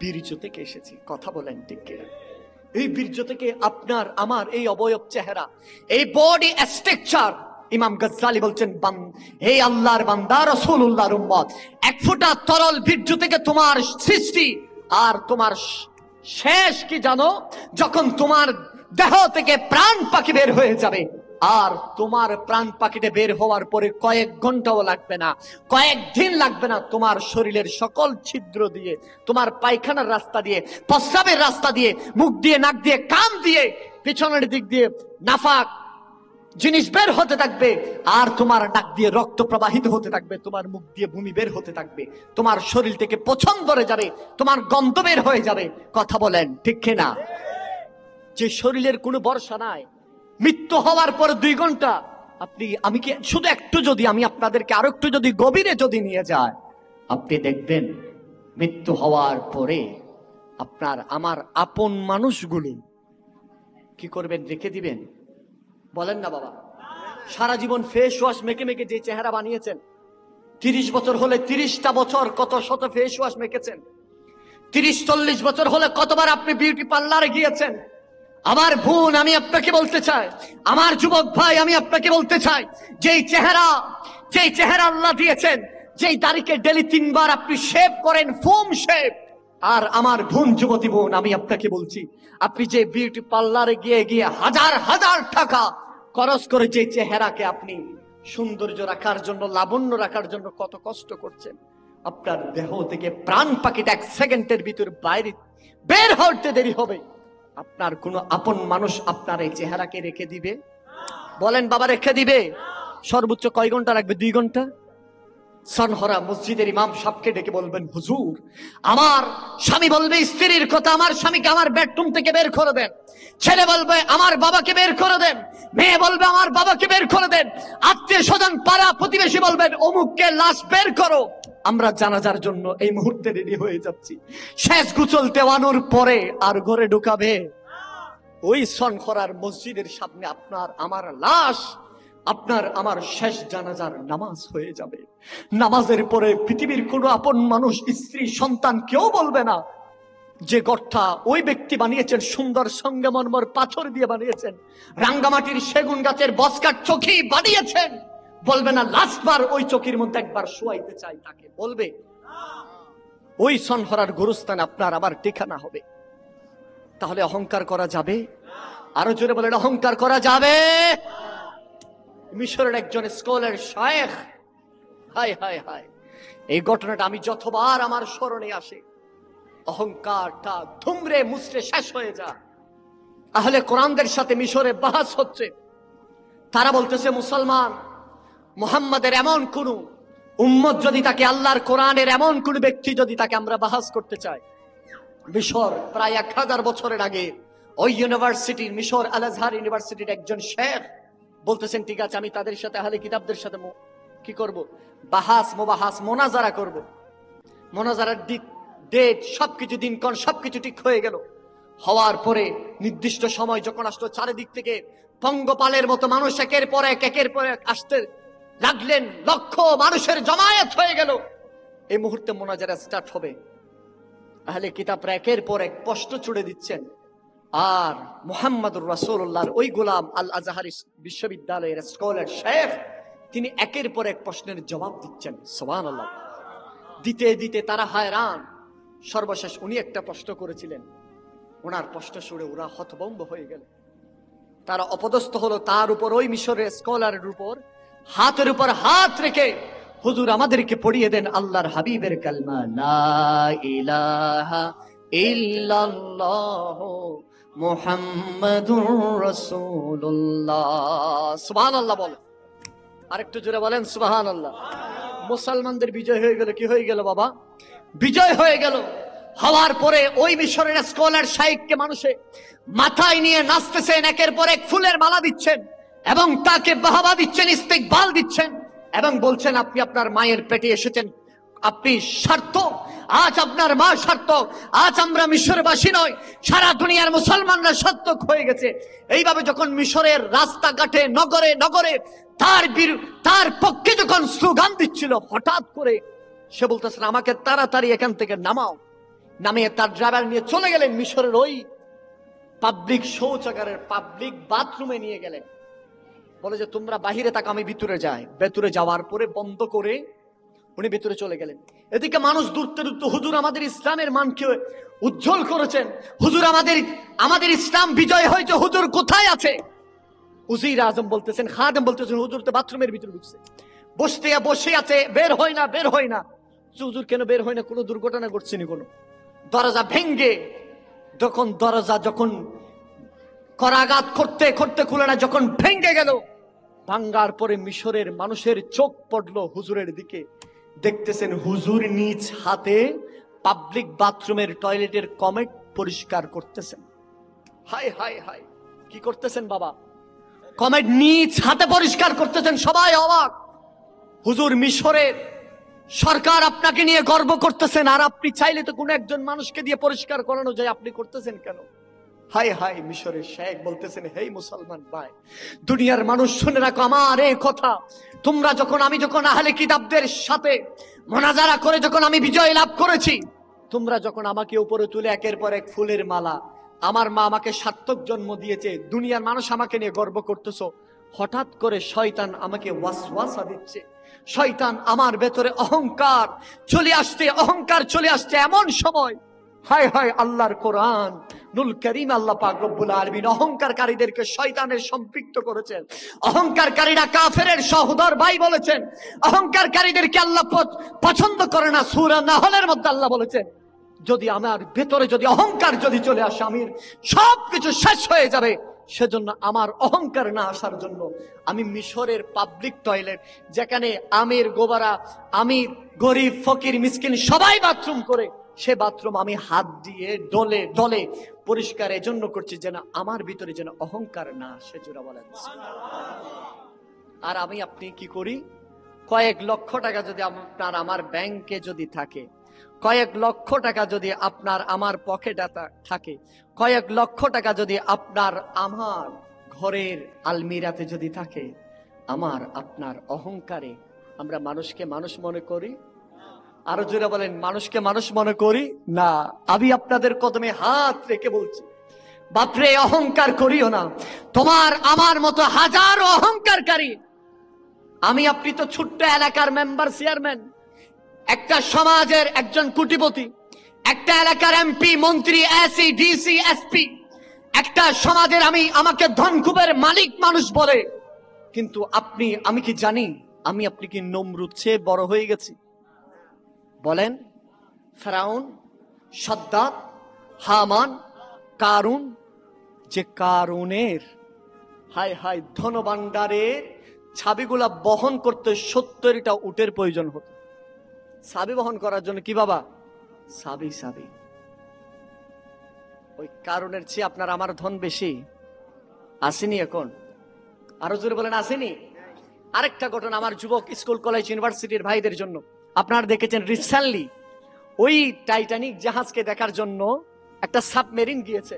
বীর্য থেকে এসেছি। কথা বলেন ঠিক কিনা? এই বীর্য থেকে আপনার আমার এই অবয়ব চেহারা, এই বডি স্ট্রাকচার, ইমাম গাজ্জালী বলছেন হে আল্লাহর বান্দা, রাসূলুল্লাহর উম্মত, 1 ফোঁটা তরল বীর্য থেকে তোমার সৃষ্টি। আর তোমার শেষ কি জানো? যখন তোমার দেহ থেকে প্রাণ পাখি বের হয়ে যাবে, আর তোমার প্রাণ পাখিতে বের হওয়ার পরে কয়েক ঘন্টাও লাগবে না, কয়েকদিন লাগবে না, তোমার শরীরের সকল ছিদ্র দিয়ে, তোমার পায়খানার রাস্তা দিয়ে, প্রস্রাবের রাস্তা দিয়ে, মুখ দিয়ে, নাক দিয়ে, কান দিয়ে, পিছনের দিক দিয়ে নাফাক জিনিস বের হতে থাকবে, আর তোমার নাক দিয়ে রক্ত প্রবাহিত হতে থাকবে, তোমার মুখ দিয়ে বমি বের হতে থাকবে, তোমার শরীর থেকে পছন্দ ধরে যাবে, তোমার গন্ধ বের হয়ে যাবে। কথা বলেন ঠিক কিনা? যে শরীরের কোনো ভরসা নাই, মৃত্যু হওয়ার পর 2 ঘন্টা, আমি কি শুধু একটু যদি আমি আপনাদেরকে আরো একটু যদি গভীরে যদি নিয়ে যায়, আপনি দেখবেন মৃত্যু হওয়ার পরে আপনার আমার আপন মানুষগুলো কি করবেন? রেখে দিবেন? বলেন না বাবা। সারা জীবন ফেস ওয়াশ মেখে মেখে যে চেহারা বানিয়েছেন, 30 বছর হলে 30টা বছর কত শত ফেস ওয়াশ মেখেছেন, 30-40 বছর হলে কতবার আপনি বিউটি পার্লারে গিয়েছেন। আমার বোন, আমি আপনাকে বলতে চাই, আমার যুবক ভাই, আমি আপনাকে বলতে চাই, যেই চেহারা আল্লাহ দিয়েছেন, যেই দাড়িকে ডেলি 3 বার আপনি শেভ করেন, ফোম শেভ, আর আমার বোন, যুবতী বোন, আমি আপনাকে বলছি, আপনি যে বিউটি পার্লারে গিয়ে গিয়ে হাজার হাজার টাকা খরচ করে যে চেহারাকে আপনি সৌন্দর্য রাখার জন্য, লাবণ্য রাখার জন্য কত কষ্ট করছেন, আপনার দেহ থেকে প্রাণ পাখিটা 1 সেকেন্ডের ভিতর বাইরে বের হতে দেরি হবে। আপনার কোনো আপন মানুষ আপনার এই চেহারাকে রেখে দিবে? বলেন বাবা, রেখে দিবে? সর্বোচ্চ কয় ঘন্টা লাগবে? 2 ঘন্টা। সনহরা মসজিদের ইমাম সাহেবকে ডেকে বলবেন, হুজুর, আমার স্বামী বলবে স্ত্রীর কথা, আমার স্বামীকে আমার বেডরুম থেকে বের করে দেন। ছেলে বলবে আমার বাবাকে বের করে দেন, মেয়ে বলবে আমার বাবাকে বের করে দেন, আত্মীয় স্বজন পাড়া প্রতিবেশী বলবেন অমুককে লাশ বের করো। আমরা জানাজার জন্য এই মুহূর্তে রেডি হয়ে যাচ্ছি। শেষ গোসল দেওয়ানোর পরে আর ঘরে ঢুকাবে ওই সনহরার মসজিদের সামনে আপনার আমার লাশ, আপনার আমার শেষ জানাজার নামাজ হয়ে যাবে। নামাজের পরে পৃথিবীর কোনো আপন মানুষ, স্ত্রী, সন্তান কেউ বলবে না যে ঘরটা ওই ব্যক্তি বানিয়েছেন, সুন্দর সঙ্গে মর্মর পাথর দিয়ে বানিয়েছেন, রাঙ্গামাটির সেগুন গাছের বসকাট চৌকি বানিয়েছেন, বলবে না লাস্টবার ওই চৌকির মধ্যে একবার শোয়াইতে চাই তাকে। বলবে ওই সনহরার গোরস্থান আপনার আবার ঠিকানা হবে। তাহলে অহংকার করা যাবে? আরো জোরে বলেন, অহংকার করা যাবে? মিশরের একজন স্কলার শায়েখ, হায় হায় হায়, এই ঘটনাটা আমি যতবার আমার স্মরণে আসে, অহংকারটা ধুমরে মুছড়ে শেষ হয়ে যায়। আহলে কোরআনদের সাথে মিশরে বাহাস হচ্ছে। তারা বলতেছে, মুসলমান মুহাম্মাদের এমন কোন উম্মত যদি তাকে, আল্লাহর কোরআনের এমন কোন ব্যক্তি যদি তাকে আমরা বাহাস করতে চাই, মিশর প্রায় 1000 বছরের আগে ওই ইউনিভার্সিটির, মিশর আল আজহার ইউনিভার্সিটির একজন শেখ বলতেছেন, ঠিক আছে, আমি তাদের সাথে, আহলে কিতাবদের সাথে কি করব? বাহাস, মোবাহাস, মোনাজারা করব। মোনাজারার ডেট, সবকিছু, দিনক্ষণ সবকিছু ঠিক হয়ে গেল। হওয়ার পরে নির্দিষ্ট সময় যখন আসলো, চারিদিক থেকে পঙ্গপালের মতো মানুষ একের পর এক আসতে লাগলেন, লক্ষ মানুষের জমায়েত হয়ে গেল। এই মুহূর্তে মোনাজারা স্টার্ট হবে। আহলে কিতাবরা একের পর এক প্রশ্ন ছুড়ে দিচ্ছেন, আর মুহাম্মদুর রাসূলুল্লাহর ওই গোলাম আল আজহার বিশ্ববিদ্যালয়ের স্কলার শেখ, তিনি একের পর এক প্রশ্নের জবাব দিচ্ছেন। সুবহানাল্লাহ। দিতে দিতে তারা হায়রান। সর্বশেষ উনি একটা প্রশ্ন করেছিলেন, ওনার প্রশ্ন শুনে ওরা হতভম্ব হয়ে গেল। তারা অপদস্থ হলো তার উপর, ওই মিশরের স্কলারের উপর হাতের উপর হাত রেখে, হুজুর আমাদেরকে পড়িয়ে দেন আল্লাহর হাবিবের কালমা, লা ইলাহা ইল্লাল্লাহ মুহাম্মাদুর রাসূলুল্লাহ। সুবহানাল্লাহ বলেন, আরেকটু জোরে বলেন সুবহানাল্লাহ। মুসলমানদের বিজয় হয়ে গেল। কি হয়ে গেল বাবা? বিজয় হয়ে গেল। হওয়ার পরে ওই মিশরের স্কলার শাইখকে মানুষে মাথায় নিয়ে নাচতেছেন, একের পর এক ফুলের মালা দিচ্ছেন এবং তাকে বাহাবা দিচ্ছেন, ইস্তেকবাল দিচ্ছেন এবং বলছেন, আপনি আপনার মায়ের পেটে এসেছেন, আপনি সার্থক, আজ আপনার মা সার্থক, আজ আমরা মিশরবাসী নয়, সারা দুনিয়ার মুসলমানরা সার্থক হয়ে গেছে। এইভাবে যখন মিশরের রাস্তাঘাটে, নগরে নগরে তার পক্ষে যখন স্লোগান দিচ্ছিল, হঠাৎ করে সে বলতেছেন, আমাকে তাড়াতাড়ি এখান থেকে নামাও। নামিয়ে তার ড্রাইভার নিয়ে চলে গেলেন মিশরের ওই পাবলিক শৌচাগারের, পাবলিক বাথরুমে নিয়ে গেলেন। বলে যে তোমরা বাহিরে থাকো, আমি ভিতরে যাই। ভেতরে যাওয়ার পরে বন্ধ করে উনি ভিতরে চলে গেলেন। এদিকে মানুষ দূরতে দূরতে, হুজুর আমাদের ইসলামের মানকে উজ্জ্বল করেছেন, হুজুর আমাদের ইসলাম বিজয় হয়েছে, হুজুর কোথায় আছে? উজির আজম বলতেছেন, খাদেম বলতেছেন, হুজুর তো বাথরুমের ভিতরে ঢুকছে, বসে আছে, বের হয় না। হুজুর কেন বের হয় না? কোনো দুর্ঘটনা ঘটছেনি? কোনো দরজা ভেঙ্গে, দরজা যখন করাঘাত করতে করতে খুলে না, যখন ভেঙ্গে গেল, ভাঙ্গার পরে মিশরের মানুষের চোখ পড়লো হুজুরের দিকে। দেখতেছেন হুজুর নিজ হাতে পাবলিক বাথরুমের টয়লেটের কমেট পরিষ্কার করতেছেন। হায় হায় হায়, কি করতেছেন বাবা? কমেট নিজ হাতে পরিষ্কার করতেছেন। সবাই অবাক। হুজুর, মিশরের সরকার আপনাকে নিয়ে গর্ব করতেছেন, আর আপনি চাইলে তো কোনো একজন মানুষকে দিয়ে পরিষ্কার করানো যায়, আপনি করতেছেন কেন? হায় হায়, মিশরের শেখ বলতেছেন, হেই মুসলমান ভাই, দুনিয়ার মানুষ শুনে রাখো আমার এই কথা। আমি যখন আহলে কিতাবদের সাথে মোনাজারা করে যখন আমি বিজয় লাভ করেছি, তোমরা যখন আমাকে উপরে তুলে একের পর এক ফুলের মালা, আমার মা আমাকে সার্থক জন্ম দিয়েছে, দুনিয়ার মানুষ আমাকে নিয়ে গর্ব করতেছো, হঠাৎ করে শয়তান আমাকে ওয়াসওয়াসা দিচ্ছে। শয়তান আমার ভেতরে অহংকার চলে আসছে এমন সময়, হায় হায়, আল্লাহর কোরআন নুল করিম আল্লাহ পাক রব্বুল আলামিন অহংকারকারীদেরকে শয়তানের সম্পৃক্ত করেছেন। অহংকারকারীরা কাফেরের সহোদর ভাই বলেছেন। অহংকারকারীদেরকে আল্লাহ পছন্দ করে না। সূরা নাহলের মধ্যে আল্লাহ বলেছেন, যদি আমার ভেতরে যদি অহংকার যদি চলে আসে, আমি সবকিছু শেষ হয়ে যাবে। সেজন্য আমার অহংকার না আসার জন্য আমি মিশরের পাবলিক টয়লেট, যেখানে আমির গোবারা, আমির গরিব ফকির মিসকিন সবাই বাথরুম করে, সে বাথরুম আমি হাত দিয়ে ডলে ডলে পরিষ্কার এজন্য করছি যেন আমার ভিতরে যেন অহংকার না আসে। জোরা বলেন। আর আমি আপনি কি করি? কয়েক লক্ষ টাকা যদি আপনার আমার ব্যাংকে যদি থাকে, কয়েক লক্ষ টাকা যদি আপনার আমার পকেটে থাকে, কয়েক লক্ষ টাকা যদি আপনার আমার ঘরের আলমিরাতে যদি থাকে, আমার আপনার অহংকারে আমরা মানুষকে মানুষ মনে করি? আরো জোরে বলেন, মানুষকে মানুষ মনে করি না। আমি আপনাদের কদমে হাত রেখে বলছি, বাপরে অহংকার করিও না। তোমার আমার মতো হাজারো অহংকারকারী। আমি আপনি তো ছোট্ট এলাকার মেম্বার, চেয়ারম্যান, একটা সমাজের একজন কোটিপতি, একটা এলাকার এমপি, মন্ত্রী, এসি, ডিসি, এসপি, একটা সমাজের আমাকে ধনকুবের মালিক মানুষ বলে। কিন্তু আমি কি জানি আমি আপনি কি নমরুদ চেয়ে বড় হয়ে গেছি? বলেন, ফেরাউন, সাদ্দাত, হামান, কারুন, যে কারুনের হায় হায় ধনভাণ্ডারের চাবিগুলা বহন করতে 70টা উটের প্রয়োজন হতো। চাবি বহন করার জন্য কি বাবা? চাবি। ওই কারণের চেয়ে আপনার আমার ধন বেশি আসেনি এখন? আরো জোরে বলেন, আসেনি? আরেকটা ঘটনা আমার যুবক স্কুল কলেজ ইউনিভার্সিটির ভাইদের জন্য। আপনারা দেখেছেন রিসেন্টলি ওই টাইটানিক জাহাজকে দেখার জন্য একটা সাবমেরিন গিয়েছে।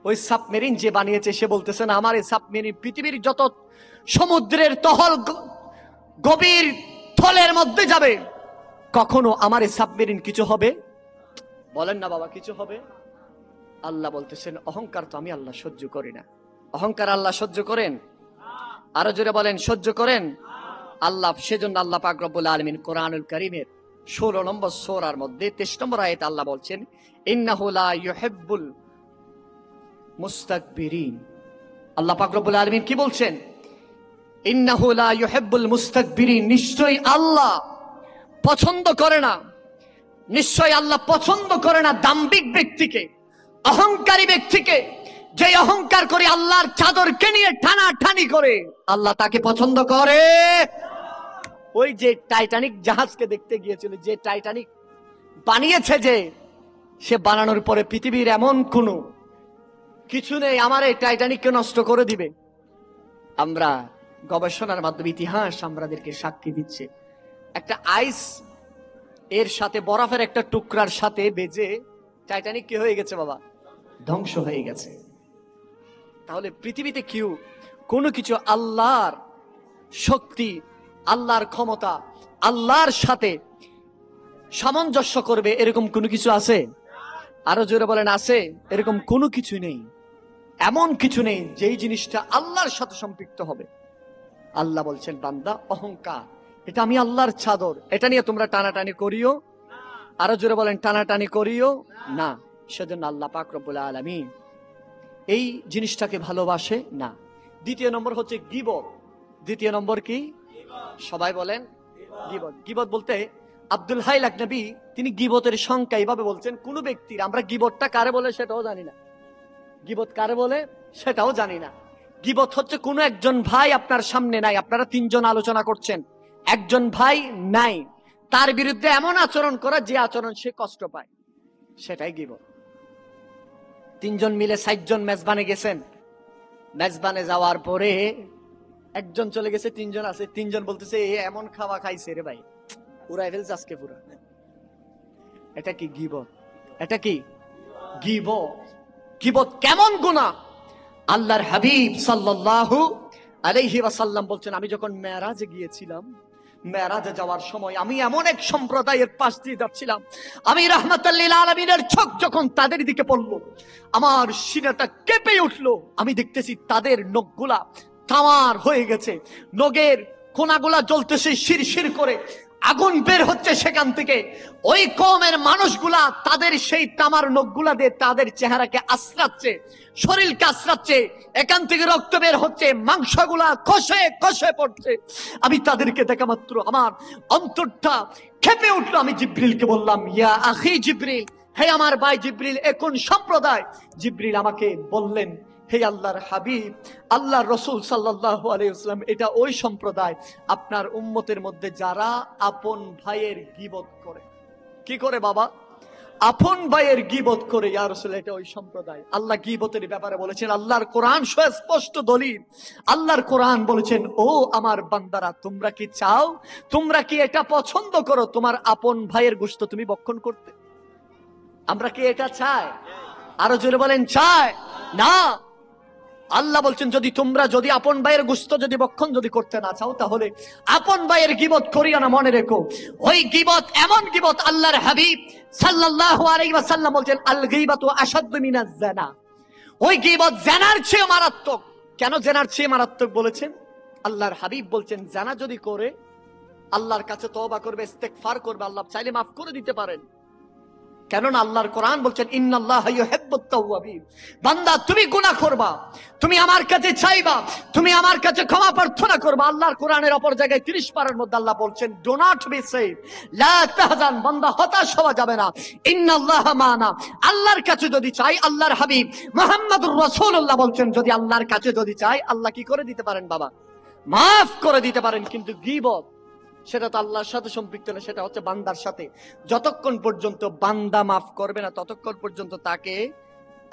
ওই সাবমেরিন যে বানিয়েছে সে বলতেছেন, আমার এই সাবমেরিন পৃথিবীর যত সমুদ্রের তহল গভীর থলের মধ্যে যাবে, কখনো আমার এই সাবমেরিন কিছু হবে? বলেন না বাবা, কিছু হবে? আল্লাহ বলতেছেন, অহংকার তো আমি আল্লাহ সহ্য করি না। অহংকার আল্লাহ সহ্য করেন? আরো জোরে বলেন, সহ্য করেন আল্লাহ। সেজন্য আল্লাহ পাক রব্বুল আলামিন কোরআনুল কারীমের 16 নম্বর সূরার মধ্যে 23 নম্বর আয়াতে আল্লাহ বলছেন, ইন্নাহু লা ইউহিব্বুল মুস্তাকবিরিন। আল্লাহ পাক রব্বুল আলামিন কি বলছেন? ইন্নাহু লা ইউহিব্বুল মুস্তাকবিরিন। নিশ্চয়ই আল্লাহ পছন্দ করে না, নিশ্চয়ই আল্লাহ পছন্দ করে না দাম্ভিক ব্যক্তিকে, অহংকারী ব্যক্তিকে। যে অহংকার করে আল্লাহর চাদরকে নিয়ে টানাটানি করে, আল্লাহ তাকে পছন্দ করে। ওই যে টাইটানিক জাহাজকে দেখতে গিয়েছিল, যে টাইটানিক বানিয়েছে, যে সে বানানোর পরে পৃথিবীর এমন কোনো কিছু নেই আমার এই টাইটানিককে নষ্ট করে দিবে। আমরা গবেষণার মাধ্যমে ইতিহাস আমাদেরকে সাক্ষী দিচ্ছে, একটা আইস এর সাথে বরফের একটা টুকরার সাথে বেজে টাইটানিক কি হয়ে গেছে বাবা? ধ্বংস হয়ে গেছে। তাহলে পৃথিবীতে কেউ কোনো কিছু আল্লাহর শক্তি, আল্লাহর ক্ষমতা, আল্লাহর সাথে সামঞ্জস্য করবে এরকম কোনো কিছু আছে? আরো জোরে বলেন, আছে? এরকম কোনো কিছু নেই, এমন কিছু নেই যেই জিনিসটা আল্লাহর সাথে সম্পৃক্ত হবে। আল্লাহ বলছেন, বান্দা অহংকার এটা আমি আল্লাহর চাদর, এটা নিয়ে তোমরা টানাটানি করিও। আরো জোরে বলেন, টানাটানি করিও না। সেজন্য আল্লাহ পাক রব্বুল আলামিন এই জিনিসটাকে ভালোবাসে না। দ্বিতীয় নম্বর হচ্ছে গীবত। দ্বিতীয় নম্বর কি? সবাই বলেন গীবত। গীবত বলতে আব্দুল হাই লাকনবী তিনি গীবতের সংখ্যা এইভাবে বলছেন, কোন ব্যক্তির, আমরা গীবতটা কারে বলে সেটাও জানি না, গীবত কারে বলে সেটাও জানি না। গীবত হচ্ছে কোন একজন ভাই আপনার সামনে নাই, আপনারা তিনজন আলোচনা করছেন, একজন ভাই নাই, তার বিরুদ্ধে এমন আচরণ করা যে আচরণ সে কষ্ট পায়, সেটাই গীবত। তিনজন মিলে 60 জন মেজবানে গেছেন, মেজবানে যাওয়ার পরে একজন চলে গেছে, তিনজন আছে, তিনজন বলতেছে এ এমন খাওয়া খাইছে রে ভাই, উড়াই ফেলছে আজকে পুরা। এটা কি গীবত? এটা কি গীবত? গীবত কেমন গুনাহ? আল্লাহর হাবিব সাল্লাল্লাহু আলাইহি ওয়াসাল্লাম বলছেন, আমি যখন মেরাজে গিয়েছিলাম, মেরাজে যাওয়ার সময় আমি এমন এক সম্প্রদায়ের পাশ দিয়ে যাচ্ছিলাম, আমি রাহমাতুল লিল আলামিনের চোখ যখন তাদের দিকে পড়ল, আমার সিনাটা কেঁপে উঠলো। আমি দেখতেছি তাদের নখগুলা তামার হয়ে গেছে, নখের কোনাগুলা জ্বলতেছে শিরশির করে, আগুন বের হচ্ছে সেখান থেকে। ওই কওমের মানুষগুলা তাদের সেই তামার নখগুলা দিয়ে তাদের চেহারাকে আশ্রাচ্ছে, শরীরকে আশ্রাচ্ছে, এখান থেকে রক্ত বের হচ্ছে, মাংসগুলা কষে কষে পড়ছে। আমি তাদেরকে দেখা মাত্র আমার অন্তরটা ক্ষেপে উঠলো। আমি জিবরিলকে বললাম, ইয়া আখি জিবরিল, হে আমার ভাই জিবরিল, এ কোন সম্প্রদায়? জিবরিল আমাকে বললেন, হে আল্লাহর হাবিব, আল্লাহর রাসূল সাল্লাল্লাহু আলাইহি ওয়াসাল্লাম, এটা ওই সম্প্রদায় আপনার উম্মতের মধ্যে যারা আপন ভাইয়ের গীবত করে। কি করে বাবা? আপন ভাইয়ের গীবত করে। ইয়া রাসূল, এটা ওই সম্প্রদায়। আল্লাহ গীবতের ব্যাপারে বলেছেন, আল্লাহর কোরআন সুস্পষ্ট দলিল। আল্লাহর কোরআন বলেছেন, ও আমার বান্দারা, তোমরা কি চাও, তোমরা কি এটা পছন্দ করো তোমার আপন ভাইয়ের গোশত তুমি ভক্ষণ করতে? আমরা কি এটা চাই? আরো জোরে বলেন, চাই না? আল্লাহ বলছেন, যদি আপন ভাইয়ের গোশত যদি ভক্ষণ যদি করতে না চাও, তাহলে আপন ভাইয়ের গীবত করিও না। মনে রেখো, ওই গীবত এমন গীবত, আল্লাহর হাবিব সাল্লাল্লাহু আলাইহি ওয়াসাল্লাম বলছেন, আল গীবাতু আশাদ্দু মিনাজ জিনা। ওই গীবত জিনার চেয়ে মারাত্মক। কেন জিনার চেয়ে মারাত্মক বলেছেন? আল্লাহর হাবিব বলছেন, জিনা যদি করে আল্লাহর কাছে তওবা করবে, ইস্তেগফার করবে, আল্লাহ চাইলে মাফ করে দিতে পারেন। কেননা আল্লাহর কোরআন বলছেন, ইন্নাল্লাহা ইউহিব্বুত তাওয়াবিন। বান্দা, তুমি গুনাহ করবা, তুমি আমার কাছে চাইবা, তুমি আমার কাছে ক্ষমা প্রার্থনা করবা। আল্লাহর কোরআনের অপর জায়গায় 30 পারার মধ্যে আল্লাহ বলছেন, ডু নট বি সেড, লা তাহজান, বান্দা হতাশ হওয়া যাবে না, ইন্নাল্লাহা মানা। আল্লাহর কাছে যদি চাই, আল্লাহর হাবিব মুহাম্মদুর রাসূলুল্লাহ বলছেন, যদি আল্লাহর কাছে যদি চাই, আল্লাহ কি করে দিতে পারেন বাবা? মাফ করে দিতে পারেন। কিন্তু গীবত, সেটা তো আল্লাহর সাথে সম্পৃক্ত না, সেটা হচ্ছে বান্দার সাথে। যতক্ষণ পর্যন্ত বান্দা মাফ করবে না, ততক্ষণ পর্যন্ত তাকে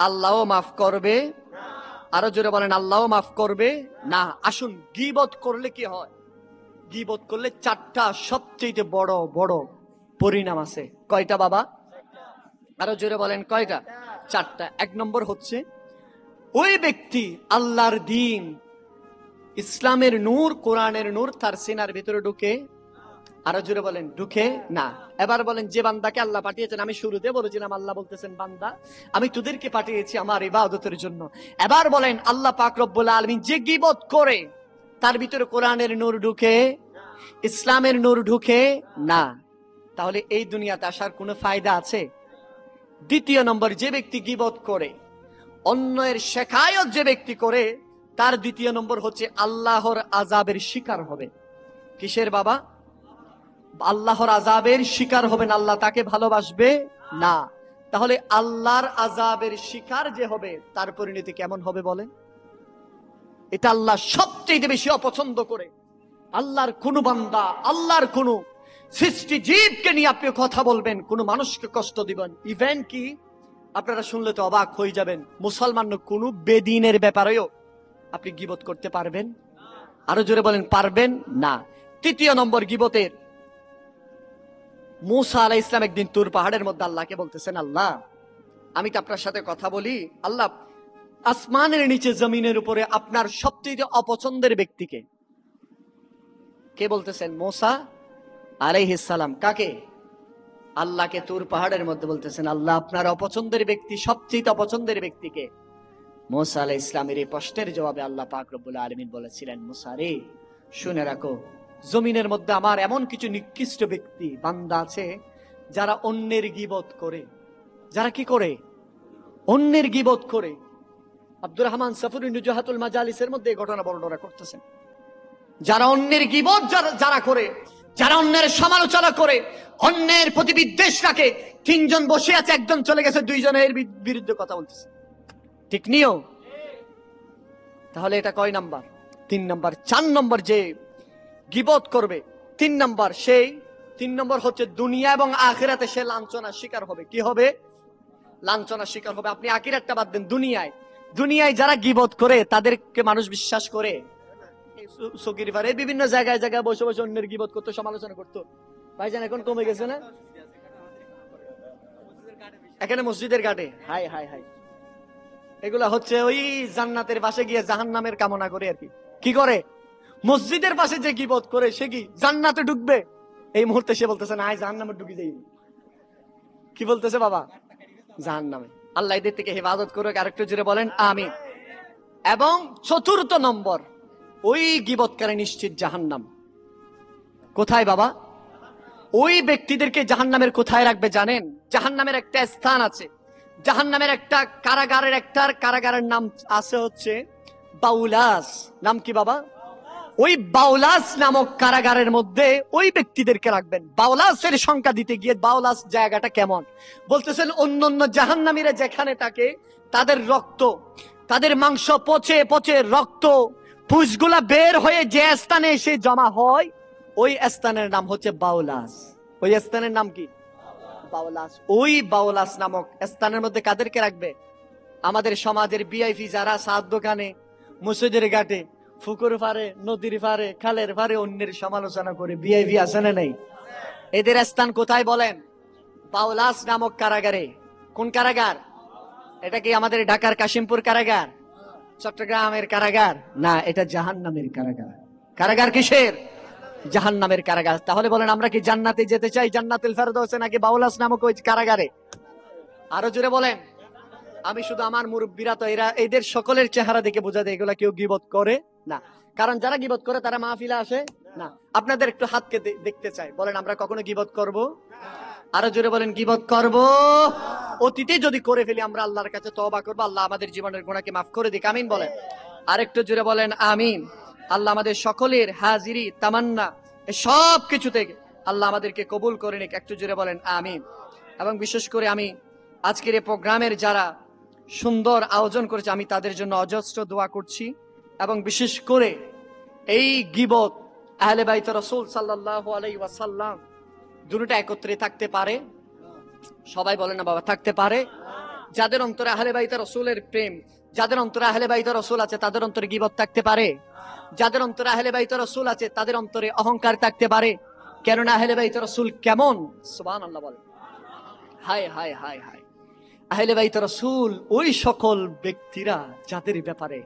আল্লাহও মাফ করবে। আরো জোরে বলেন, আল্লাহও মাফ করবে না। আসুন, গীবত করলে কি হয়? গীবত করলে 4টা সবচেয়ে বড় বড় পরিণাম আছে। কয়টা বাবা? আরো জোরে বলেন, কয়টা? 4টা। 1 নম্বর হচ্ছে, ওই ব্যক্তি আল্লাহর দ্বীন, ইসলামের নূর, কোরআনের নূর তার সিনার ভিতরে ঢুকে। আরো জোরে বলেন, ঢুকে না। এবার বলেন, যে বান্দাকে আল্লাহ পাঠিয়েছেন, আমি শুরুতে বলেছিলাম, আল্লাহ বলতেছেন, বান্দা আমি তোদেরকে পাঠিয়েছি আমার ইবাদতের জন্য। এবার বলেন, আল্লাহ পাক রব্বুল আলামিন যে গীবত করে তার ভিতরে কোরআনের নূর ঢুকে, ইসলামের নূর ঢুকে না, তাহলে এই দুনিয়াতে আসার কোনো ফায়দা আছে? দ্বিতীয় নম্বর, যে ব্যক্তি গীবত করে, অন্যের শেখায়ত যে ব্যক্তি করে, তার দ্বিতীয় নম্বর হচ্ছে আল্লাহর আযাবের শিকার হবে। কিসের বাবা? আল্লাহর আযাবের শিকার হবেন। আল্লাহ তাকে ভালোবাসবে না। তাহলে আল্লাহর আযাবের শিকার যে হবে, তার পরিণতি কেমন হবে বলেন? এটা আল্লাহ সবচেয়ে বেশি অপছন্দ করে। আল্লাহর কোন বান্দা, আল্লাহর কোন সৃষ্টি জীবকে নিয়ে আপনি কথা বলবেন, কোন মানুষকে কষ্ট দিবেন, ইভেন কি আপনারা শুনলে তো অবাক হয়ে যাবেন, মুসলমান কোন বেদিনের ব্যাপারেও আপনি গীবত করতে পারবেন? আরো জোরে বলেন, পারবেন না। তৃতীয় নম্বর গীবতের, মূসা আলাইহিস সালাম একদিন তুর পাহাড়ের মধ্যে আল্লাহকে বলতেছেন, আল্লাহ আমি তো আপনার সাথে কথা বলি, আল্লাহ আসমানের নিচে জমিনের উপরে আপনার সবচেয়ে অপছন্দের ব্যক্তিকে? কে বলতেছেন? মূসা আলাইহিস সালাম। কাকে? আল্লাহকে তুর পাহাড়ের মধ্যে বলতেছেন, আল্লাহ আপনার অপছন্দের ব্যক্তি, সবচেয়ে অপছন্দের ব্যক্তিকে? মূসা আলাইহিস সালামের এই প্রশ্নের জবাবে আল্লাহ পাক রব্বুল আলামিন বলেছিলেন, মূসা রে, শুনে রাখো, জমিনের মধ্যে আমার এমন কিছু নিকৃষ্ট ব্যক্তি বান্দা আছে যারা অন্যের গীবত করে। যারা কি করে? অন্যের গীবত করে। আব্দুর রহমান সাফুরি নুজহাতুল মাজালিসের মধ্যে এই ঘটনা বর্ণনা করতেছেন। যারা অন্যের গীবত যারা করে, যারা অন্যের সমালোচনা করে, অন্যের প্রতি বিদ্বেষ রাখে, তিনজন বসে আছে, একজন চলে গেছে, দুইজনের বিরুদ্ধে কথা বলতেছে, ঠিক নিও? তাহলে এটা কয় নাম্বার? 3 নাম্বার। 4 নম্বর যে গীবত করবে, 3 নাম্বার, সেই 3 নম্বর হচ্ছে দুনিয়া এবং আখিরাতে সে লাঞ্ছনার শিকার হবে। কি হবে? লাঞ্ছনার শিকার হবে। আপনি আখিরাতটা বাদ দেন, দুনিয়ায় যারা গীবত করে তাদেরকে মানুষ বিশ্বাস করে। সকির ফারে বিভিন্ন জায়গায় বসে বসে অন্যের গীবত করতো, সমালোচনা করতো। ভাইজান এখন কমে গেছে না? এখানে মসজিদের ঘাটে হাই হাই হাই, এগুলা হচ্ছে ওই জান্নাতের পাশে গিয়ে জাহান্নামের কামনা করে আর কি। কি করে? মসজিদের পাশে যে গীবত করে সে কি জান্নাতে ঢুকবে? এই মুহূর্তে সে বলতেছে না, জাহান্নামে ঢুকে যাই। কি বলতেছে বাবা? জাহান্নামে। আল্লাহ এদের থেকে হেফাজত করুক। আরেকটু জোরে বলেন আমিন। এবং 4র্থ নম্বর, ওই গীবতকারী নিশ্চিত জাহান্নাম। কোথায় বাবা? ওই ব্যক্তিদেরকে জাহান্নামের কোথায় রাখবে জানেন? জাহান্নামের একটা স্থান আছে, জাহান্নামের একটা কারাগারের নাম আছে হচ্ছে বাউলাস। নাম কি বাবা? ওই বাউলাস নামক কারাগারের মধ্যে ওই ব্যক্তিদেরকে রাখবেন। বাউলাসের সংখ্যা দিতে গিয়ে বাউলাস জায়গাটা কেমন বলতেছেন, অন্যান্য জাহান্নামীরা যেখানে থাকে তাদের রক্ত, তাদের মাংস পচে পচে রক্ত পুষগুলা বের হয়ে যে স্থানে এসে জমা হয়, ওই স্থানের নাম হচ্ছে বাউলাস। ওই স্থানের নাম কি? বাউলাস। ওই বাউলাস নামক স্থানের মধ্যে কাদেরকে রাখবে? আমাদের সমাজের ভিআইপি যারা সাত দোকানে, মসজিদের ঘাটে, পুকুর পারে, নদীর পারে, খালের পারে অন্যের সমালোচনা করে ভিআইপি আছে না নেই? এদের স্থান কোথায় বলেন? বাউলাস নামক কারাগারে। কোন কারাগার? এটা কি আমাদের ঢাকার কাশিমপুর কারাগার, চট্টগ্রামের কারাগার? না, এটা জাহান্নামের কারাগার। কারাগার কিসের? জাহান্নামের কারাগার। তাহলে বলেন আমরা কি জান্নাতে যেতে চাই, জান্নাতুল ফেরদাউসে, নাকি বাউলাস নামক ওই কারাগারে? আরো জোরে বলেন। আমি শুধু আমার মুরব্বীরা তো এদের সকলের চেহারা দেখে বোঝা যায় এগুলা কেউ গীবত করে না। কারণ যারা গীবত করে তারা মাহফিলে আসে না। আপনাদের একটু হাতকে দেখতে চাই, বলেন আমরা কখনো গীবত করব? আরো জোরে বলেন, গীবত করব? অতীতে যদি করে ফেলি আমরা আল্লাহর কাছে তওবা করব, আল্লাহ আমাদের জীবনের গুনাহকে মাফ করে দিক। আমিন বলেন। আরেকটু জোরে বলেন আমিন। আল্লাহ আমাদের সকলের হাজিরি তামান্না সব কিছু থেকে আল্লাহ আমাদেরকে কবুল করে নিক। একটু জোরে বলেন আমিন। এবং বিশেষ করে আমি আজকের এই প্রোগ্রামের যারা সুন্দর আয়োজন করেছে, আমি তাদের জন্য অজস্র দোয়া করছি। এবং বিশেষ করে এই গীবত আহলে বাইত রাসূল সাল্লাল্লাহু আলাইহি ওয়াসাল্লাম দুটোটা একত্রে থাকতে পারে? সবাই বলেন না বাবা, থাকতে পারে? যাদের অন্তরে আহলে বাইত রাসূলের প্রেম, যাদের অন্তরে আহলে বাইত রাসূল আছে তাদের অন্তরে গীবত থাকতে পারে? যাদের অন্তরে আহলে বাইত রাসূল আছে তাদের অন্তরে অহংকার থাকতে পারে? কেননা আহলে বাইত রাসূল কেমন? সুবহানাল্লাহ বলেন। হায় হায় হায় হায়। আহলে বাইত রাসূল ওই সকল ব্যক্তিরা যাদের ব্যাপারে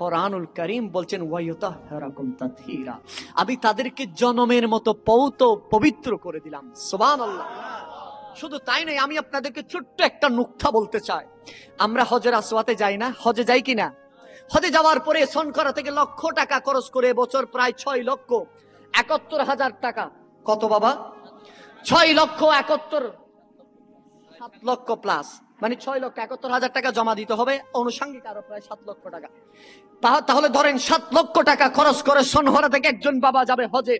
কোরআনুল কারীম বলছেন ওয়ায়ুতাহহারাকুম তাতহীরা, আমি তাদেরকে জনমের মতো পবিত্র করে দিলাম। সুবহানাল্লাহ। শুধু তাই নয়, আমি আপনাদেরকে ছোট্ট একটা নুকতা বলতে চাই। আমরা হজের আসওয়াতে যাই না? হজে যাই কিনা? হজে যাওয়ার পরে সনকরা থেকে লক্ষ টাকা খরচ করে বছর প্রায় 6,71,000 টাকা। কত বাবা? 6,71,000, 7 লক্ষ প্লাস, মানে 6,71,000 টাকা জমা দিতে হবে। আনুষঙ্গিক আরো প্রায় 7 লক্ষ টাকা। তাহলে ধরেন 7 লক্ষ টাকা খরচ করে সনহরা থেকে একজন বাবা যাবে হজে।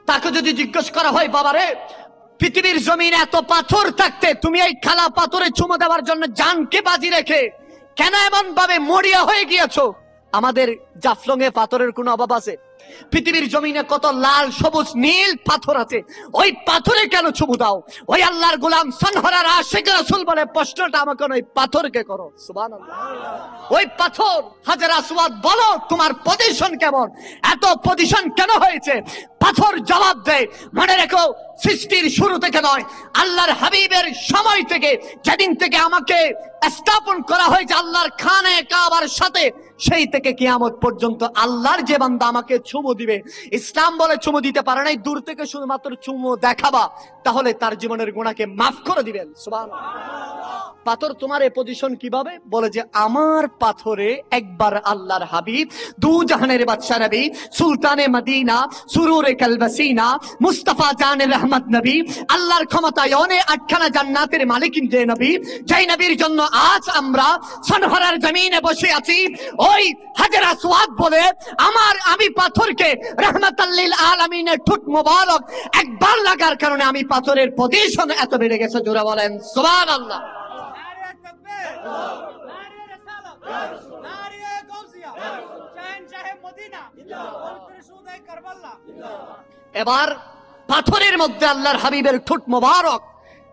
তাকে যদি জিজ্ঞেস করা হয়, বাবারে পৃথিবীর জমিনে এত পাথর থাকতে তুমি এই খালা পাথরে চুমো দেওয়ার জন্য জানকে বাজি রেখে কেন এমন ভাবে মরিয়া হয়ে গিয়েছো? আমাদের জাফলং এ পাথরের কোনো অভাব আছে? পৃথিবীর জমিনে কত লাল সবুজ নীল পাথর আছে, ওই পাথরে কেন চুমু দাও? ওই আল্লাহর গোলাম সনহরার আশিক রাসূল বলে, প্রশ্নটা আমাকে ওই পাথরকে করো। সুবহানাল্লাহ। ওই পাথর হাজার আসওয়াদ বলো তোমার পজিশন কেমন, এত পজিশন কেন হয়েছে? পাথর জবাব দেয়, মনে রেখো সৃষ্টির শুরু থেকে নয়, আল্লাহর হাবিবের সময় থেকে, যেদিন থেকে আমাকে স্থাপন করা হয়েছে আল্লাহর খানে কাবার সাথে, সেই থেকে কিয়ামত পর্যন্ত আল্লাহর যে বান্দা আমাকে চুমু দিবে, ইসলাম বলে চুমু দিতে পারে নাই, দূর থেকে শুধুমাত্র চুমু দেখাবা, তাহলে তার জীবনের গুনাহকে মাফ করে দিবেন। সুবহানাল্লাহ। পাথর তোমার এই পজিশন কিভাবে? বলে যে আমার পাথরে একবার আল্লাহর হাবিব, দু জাহানের বাদশা নবী, সুলতানে মদিনা, সুরুরে কালবাসিনা, মুস্তাফা জানে রহমত নবী, আল্লাহর ক্ষমতায়নে 8খানা জান্নাতের মালিক যে নবী, যেই নবীর জন্য আজ আমরা সনহরার জমিনে বসে আছি। ওই হাজর আসওয়াদ বলে আমি পাথরকে রহমাতাল লিল আলামিনের ঠোঁট মোবারক একবার লাগার কারণে আমি পাথরের পজিশন এত বেড়ে গেছে। জোরে বলেন সুবহানাল্লাহ। এবার পাথরের মধ্যে আল্লাহর হাবিবের ঠোঁট মোবারক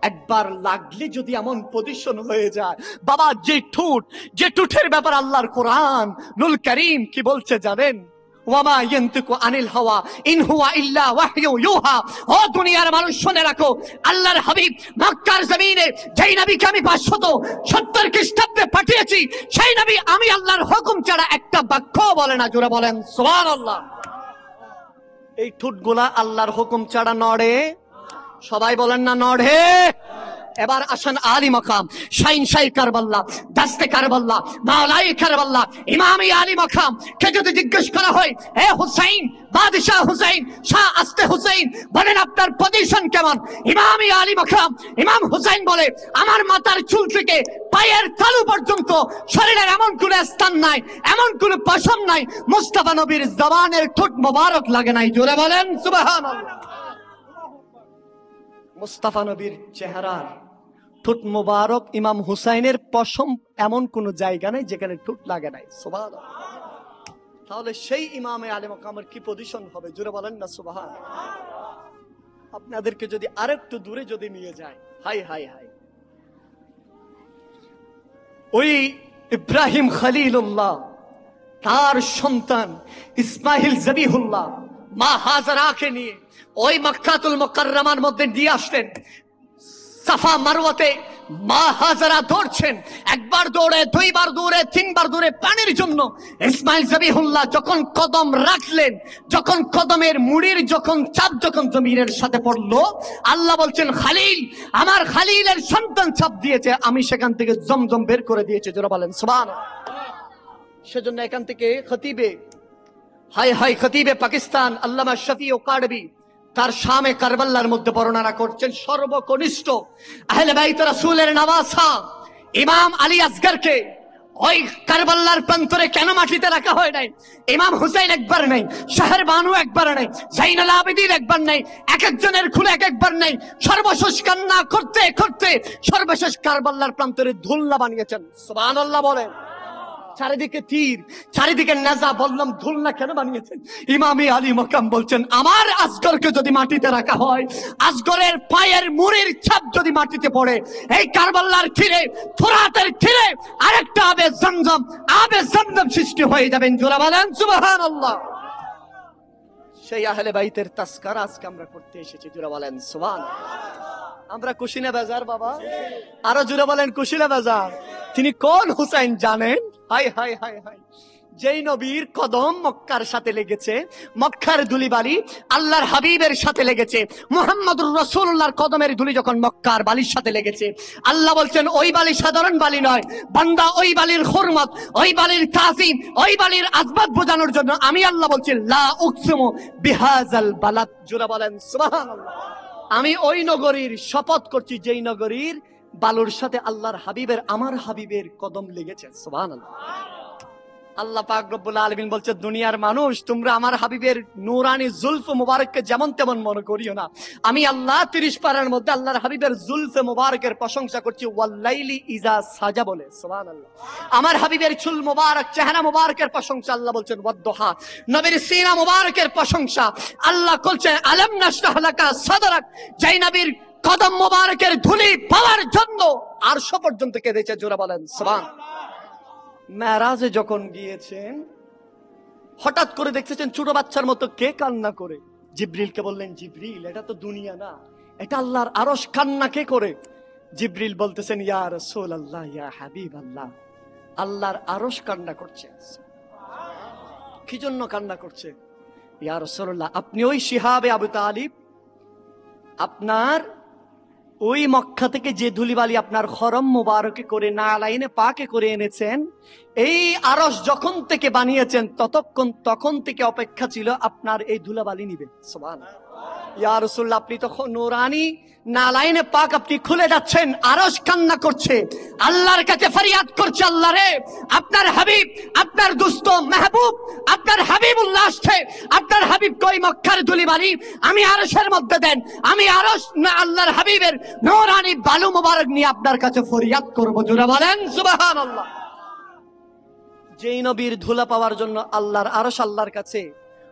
একবার লাগলে যদি এমন পজিশন হয়ে যায়, বাবা যে ঠোঁটের ব্যাপার আল্লাহর কোরআন নুল করিম কি বলছে জানেন? ওয়ামা ইয়ান্তিকু আনিল হাওয়া ইন হুয়া ইল্লা ওয়াহয়ু ইউহা। ও দুনিয়ার মানুষ শুনে রাখো, আল্লাহর হাবিব মক্কার জমিনে যেই নবীকে আমি 570 খ্রিস্টাব্দে পাঠিয়েছি, সেই নবী আমি আল্লাহর হুকুম ছাড়া একটা বাক্য বলে না। জোরে বলেন সুবহানাল্লাহ। এই ঠোঁটগুলা আল্লাহর হুকুম ছাড়া নড়ে? সবাই বলেন না নড়ে। এবার আসেন আলী মাকাম, শাইন কারবাল্লা, দাস্তে কারবাল্লা, মাওলাই কারবাল্লা, ইমামি আলী মাকাম কে যদি জিজ্ঞেস করা হয়, হে হুসাইন, বাদশাহ হুসাইন, শাহ আস্তে হুসাইন, বলেন আপনার পজিশন কেমন? ইমামি আলী মাকাম, ইমাম হুসাইন বলে, আমার মাথার চুল থেকে পায়ের তালু পর্যন্ত শরীরের এমন কোন স্থান নাই, এমন কোন পশম নাই মুস্তাফা নবীর জবানের ঠোঁট মোবারক লাগে নাই। জোরে বলেন সুবহানাল্লাহ। মুস্তাফা নবীর চেহারার ঠোঁট মোবারক ইমাম হুসাইনের পশম এমন কোন জায়গা নেই যেখানে ঠোঁট লাগে নাই। সুবহানাল্লাহ। তাহলে সেই ইমামে আলী মাকামের কি পজিশন হবে? জোরে বলেন না সুবহানাল্লাহ। আপনাদেরকে যদি আরেকটু দূরে যদি নিয়ে যায়, হাই হাই হাই, ওই ইব্রাহিম খলিলুল্লাহ তার সন্তান ইসমাইল জবিহুল্লাহ মা হাজারাকে নিয়ে ওই মক্কাতুল মুকাররমার মধ্যে দিয়ে আসলেন। সাফা মারওয়াতে মা হাজারা দৌড়ছেন, একবার দৌড়ে, দুইবার দৌড়ে, তিনবার দৌড়ে পানির জন্য। ইসমাইল জবিহুল্লাহ যখন কদম রাখলেন, যখন কদমের মুড়ির চাপ জমিনের সাথে পড়লো, আল্লাহ বলছেন খালিল, আমার খালিলের সন্তান চাপ দিয়েছে, আমি সেখান থেকে জমজম বের করে দিয়েছি। যারা বলেন সুবহানাল্লাহ। সেজন্য এখান থেকে খতিবে পাকিস্তান আল্লামা শফি ও কারবি তার শামে কারবাল্লার মধ্যে বর্ণনা করছেন, সর্বকনিষ্ঠ আহলে বাইত রাসূলের নওয়াসা ইমাম আলী আসগরকে ওই কারবাল্লার প্রান্তরে কেন মাটিতে রাখা হয় নাই? ইমাম হুসাইন একবার নাই, শাহের বানু একবার নাই, জাইনুল আবেদিন একবার নাই, এক একজনের খুলে এক একবার নাই। সর্বশেষ কান্না করতে করতে সর্বশেষ কারবাল্লার প্রান্তরে ধুল্লা বানিয়েছেন। সুবহানাল্লাহ বলেন। চারিদিকে তীর, চারিদিকে নেজা, বললাম ধুলনা কেন বানিয়েছেন? ইমামে আলী মাকাম বলছেন, আমার আসগরকে যদি মাটিতে রাখা হয়, আসগরের পায়ের মুড়ির ছাপ যদি মাটিতে পড়ে, এই কারবাল্লার তীরে, ফোরাতের তীরে আরেকটা আবে জমজম সৃষ্টি হয়ে যাবেন। জোরে বলেন সুবহানাল্লাহ। সেই আহলে বাইতের তাসকার আজকে আমরা করতে এসেছি। জোরে বলেন সুবহানাল্লাহ। আমরা খুশি না বেজার বাবা? আরো জোরে বলেন খুশি না বেজার? তিনি কোন হুসাইন জানেন? হাই হাই হাই হাই, যেই নবীর কদম মক্কার সাথে লেগেছে, মক্কার ধুলিবালি আল্লাহর হাবিবের সাথে লেগেছে, মুহাম্মদুর রাসূলুল্লাহর কদমের ধুলি যখন মক্কার বালির সাথে লেগেছে, আল্লাহ বলছেন ওই বালি সাধারণ বালি নয় বান্দা, ওই বালির হুরমত, ওই বালির তাজিম, ওই বালির আজমাত বোঝানোর জন্য আমি আল্লাহ বলছি লা উকসিমু বিহাযাল বালাদ। জোরে বলেন সুবহানাল্লাহ। আমি ওই নগরীর শপথ করছি যেই নগরীর বালুর সাথে আল্লাহর হাবিবের, আমার হাবিবের কদম লেগেছে। সুবহানাল্লাহ। আল্লাহ পাক রব্বুল আলামিন বলছে, দুনিয়ার মানুষ তোমরা আমার হাবিবের নূরানি জুলফ মুবারককে যেমন তেমন মনে করিও না। আমি আল্লাহ 30 পারার মধ্যে আল্লাহর হাবিবের জুলফে মুবারকের প্রশংসা করছি, ওয়াল্লাইলি ইজা সাজা বলে। সুবহানাল্লাহ। আমার হাবিবের চুল মুবারক, চেহারা মুবারকের প্রশংসা আল্লাহ বলছেন ওয়াদ্দুহা। নবীর সিনা মুবারকের প্রশংসা আল্লাহ বলছেন আলাম নাশরাহ লাকা সাদরাক। যেই নবীর কদম মুবারকের ধুলি পাওয়ার জন্য আরশ পর্যন্ত কেঁদেছে। জোরে বলেন সুবহানাল্লাহ। মেরাজে যখন গিয়েছেন, হঠাৎ করে দেখতেছেন ছোট বাচ্চার মতো কে কান্না করে। জিবরিলকে বললেন, জিবরিল এটা তো দুনিয়া না, এটা আল্লাহর আরশ, কান্না কে করে? জিবরিল বলতেছেন, ইয়া রাসূলুল্লাহ, ইয়া হাবিবাল্লাহ, আল্লাহর আরশ কান্না করছে। কি জন্য কান্না করছে? ইয়া রাসূলুল্লাহ, আপনি ওই শিহাবে আবু তালিব, আপনার ওই মক্কা থেকে যে ধুলিবালি আপনার খরম মোবারকে করে নালাইনে পাকে করে এনেছেন, এই আরশ যখন থেকে বানিয়েছেন তখন থেকে অপেক্ষা ছিল আপনার এই ধুলাবালি নিবে। সুবহানাল্লাহ। ইয়া রাসূলুল্লাহ, আপনি তো নূরানি নালাইনে পাক আপনি খুলে যাচ্ছেন, আরশ কান্না করছে, আল্লাহর কাছে ফরিয়াদ করছে, আল্লাহ রে, আপনার হাবিব, আপনার দুস্ত মেহবুব, আপনার হাবিবুল্লাহ আসছে, আপনার হাবিব কই মক্কার ধুলিবালি আমি আরশের মধ্যে দেন, আমি আরশ না আল্লাহর হাবিবের নূরানি বালু মোবারক নিয়ে আপনার কাছে ফরিয়াদ করব। জোরে বলেন সুবহানাল্লাহ। যেই নবীর ধুলা পাওয়ার জন্য আল্লাহর আরশ আল্লাহর কাছে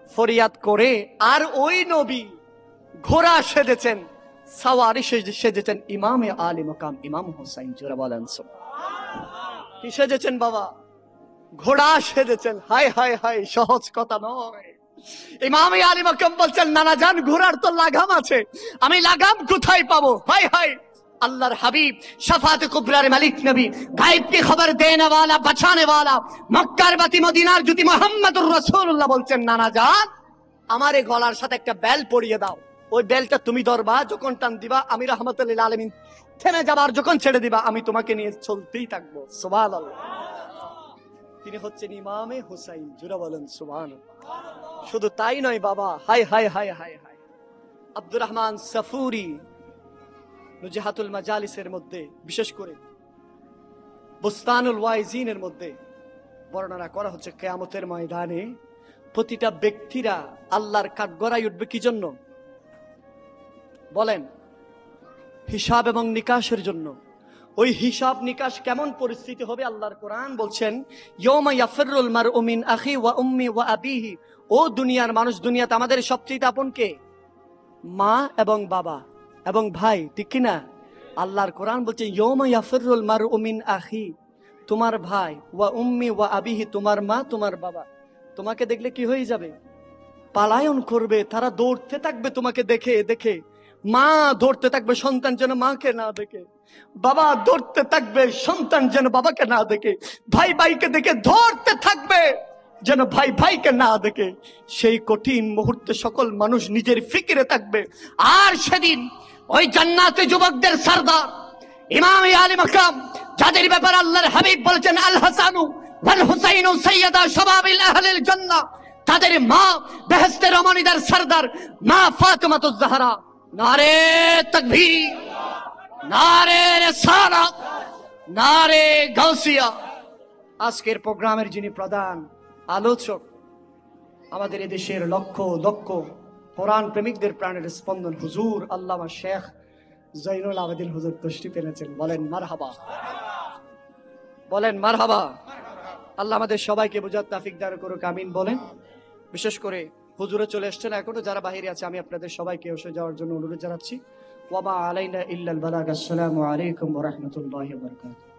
ফরিয়াদ করে, আর ওই নবী ঘোড়া সেজেছেন, সাওয়ারি সেজেছেন ইমামে আলী মাকাম ইমাম হুসাইন। জোরে বলেন সুবহানাল্লাহ। কি সেজেছেন বাবা? ঘোড়া সেজেছেন। হায় হায় হায়, সহজ কথা নয়। ইমামে আলী মাকাম বলছেন, নানা জান, ঘোড়ার তো লাগাম আছে, আমি লাগাম কোথায় পাবো? হায় হায়, আল্লাহর হাবিব শাফাতে কুবরার মালিক নবী, গায়েব की খবর দেনে वाला বাঁচানে वाला, মক্কার বাতি মদিনার জ্যোতি মুহাম্মদুর রাসূলুল্লাহ বলছেন, নানা জান, আমার এই গলার সাথে একটা বেল পরিয়ে দাও, ওই বেলটা তুমি ধরবা, যখন টান দিবা আমি রাহমাতুল লিল আলামিন থেমে যাবার, যখন ছেড়ে দিবা আমি তোমাকে নিয়ে চলতেই থাকবো। সুবহানাল্লাহ। তিনি হচ্ছেন ইমামে হুসাইন। জোরে বলেন সুবহানাল্লাহ। শুধু তাই নয় বাবা, হায় হায় হায় হায় হায়, আব্দুর রহমান সাফুরি নুজহাতুল মাজালিসের মধ্যে, বিশেষ করে বুস্তানুল ওয়াইজিনের মধ্যে বর্ণনা করা হচ্ছে, কিয়ামতের ময়দানে প্রতিটা ব্যক্তিরা আল্লাহর কাঠগড়ায় উঠবে কি জন্য বলেন? হিসাব এবং নিকাশের জন্য। ওই হিসাব নিকাশ কেমন পরিস্থিতি হবে আল্লাহর কোরআন বলছেন, ইয়াউমা ইয়াফিরুল মারউ মিন আখি ওয়া উম্মি ওয়া আবিহি। ও দুনিয়ার মানুষ, দুনিয়াতে আমাদের সবচেয়ে আপন কে? মা এবং বাবা এবং ভাই, ঠিক কি না? আল্লাহর কোরআন বলছে, ইয়াউমা ইয়াফিরুল মারউ মিন আখি, তোমার ভাই, ওয়া উম্মি ওয়া আবিহি, তোমার মা তোমার বাবা তোমাকে দেখলে কি হয়ে যাবে? পালায়ন করবে, তারা দৌড়তে থাকবে তোমাকে দেখে দেখে। মা দৌড়তে থাকবে সন্তান যেন মাকে না দেখে, বাবা দৌড়তে থাকবে সন্তান যেন বাবাকে না দেখে, ভাই ভাইকে দেখে দৌড়তে থাকবে যেন ভাই ভাইকে না দেখে। সেই কঠিন মুহূর্তে সকল মানুষ নিজের ফিকিরে থাকবে। আর সেদিন ওই জান্নাতে যুবকদের সরদার ইমাম আলী মাকাম, যাদের ব্যাপারে আল্লাহর হাবিব বলেছেন, আল হাসানু ওয়াল হুসাইনু সাইয়্যিদা শাবাবিল আহলিল জান্নাহ, তাদের মা বেহেশতের রমণীদের সরদার মা ফাতিমাতুজ জাহরা। নারে তাকবীর, নারে রিসালাত, নারে গাউসিয়া। আজকের প্রোগ্রামের যিনি প্রধান আলোচক, আমাদের এদেশের লক্ষ লক্ষ কোরআন প্রেমিকদের প্রাণের স্পন্দন হুজুর আল্লামা শেখ জয়নুল আবেদিন হুজুর তশরিফ এনেছেন। বলেন মারহাবা, বলেন মারহাবা। আল্লাহ আমাদের সবাইকে বুঝার তৌফিক দান করুক, আমিন বলেন। বিশেষ করে হুজুরে চলে এসেছেন, এখনো যারা বাহিরে আছে আমি আপনাদের সবাইকে এসে যাওয়ার জন্য অনুরোধ জানাচ্ছি। ওয়া মা আলাইনা ইল্লাল বালাগ। আসসালামু আলাইকুম ওয়া রাহমাতুল্লাহি ওয়া বারাকাতুহু।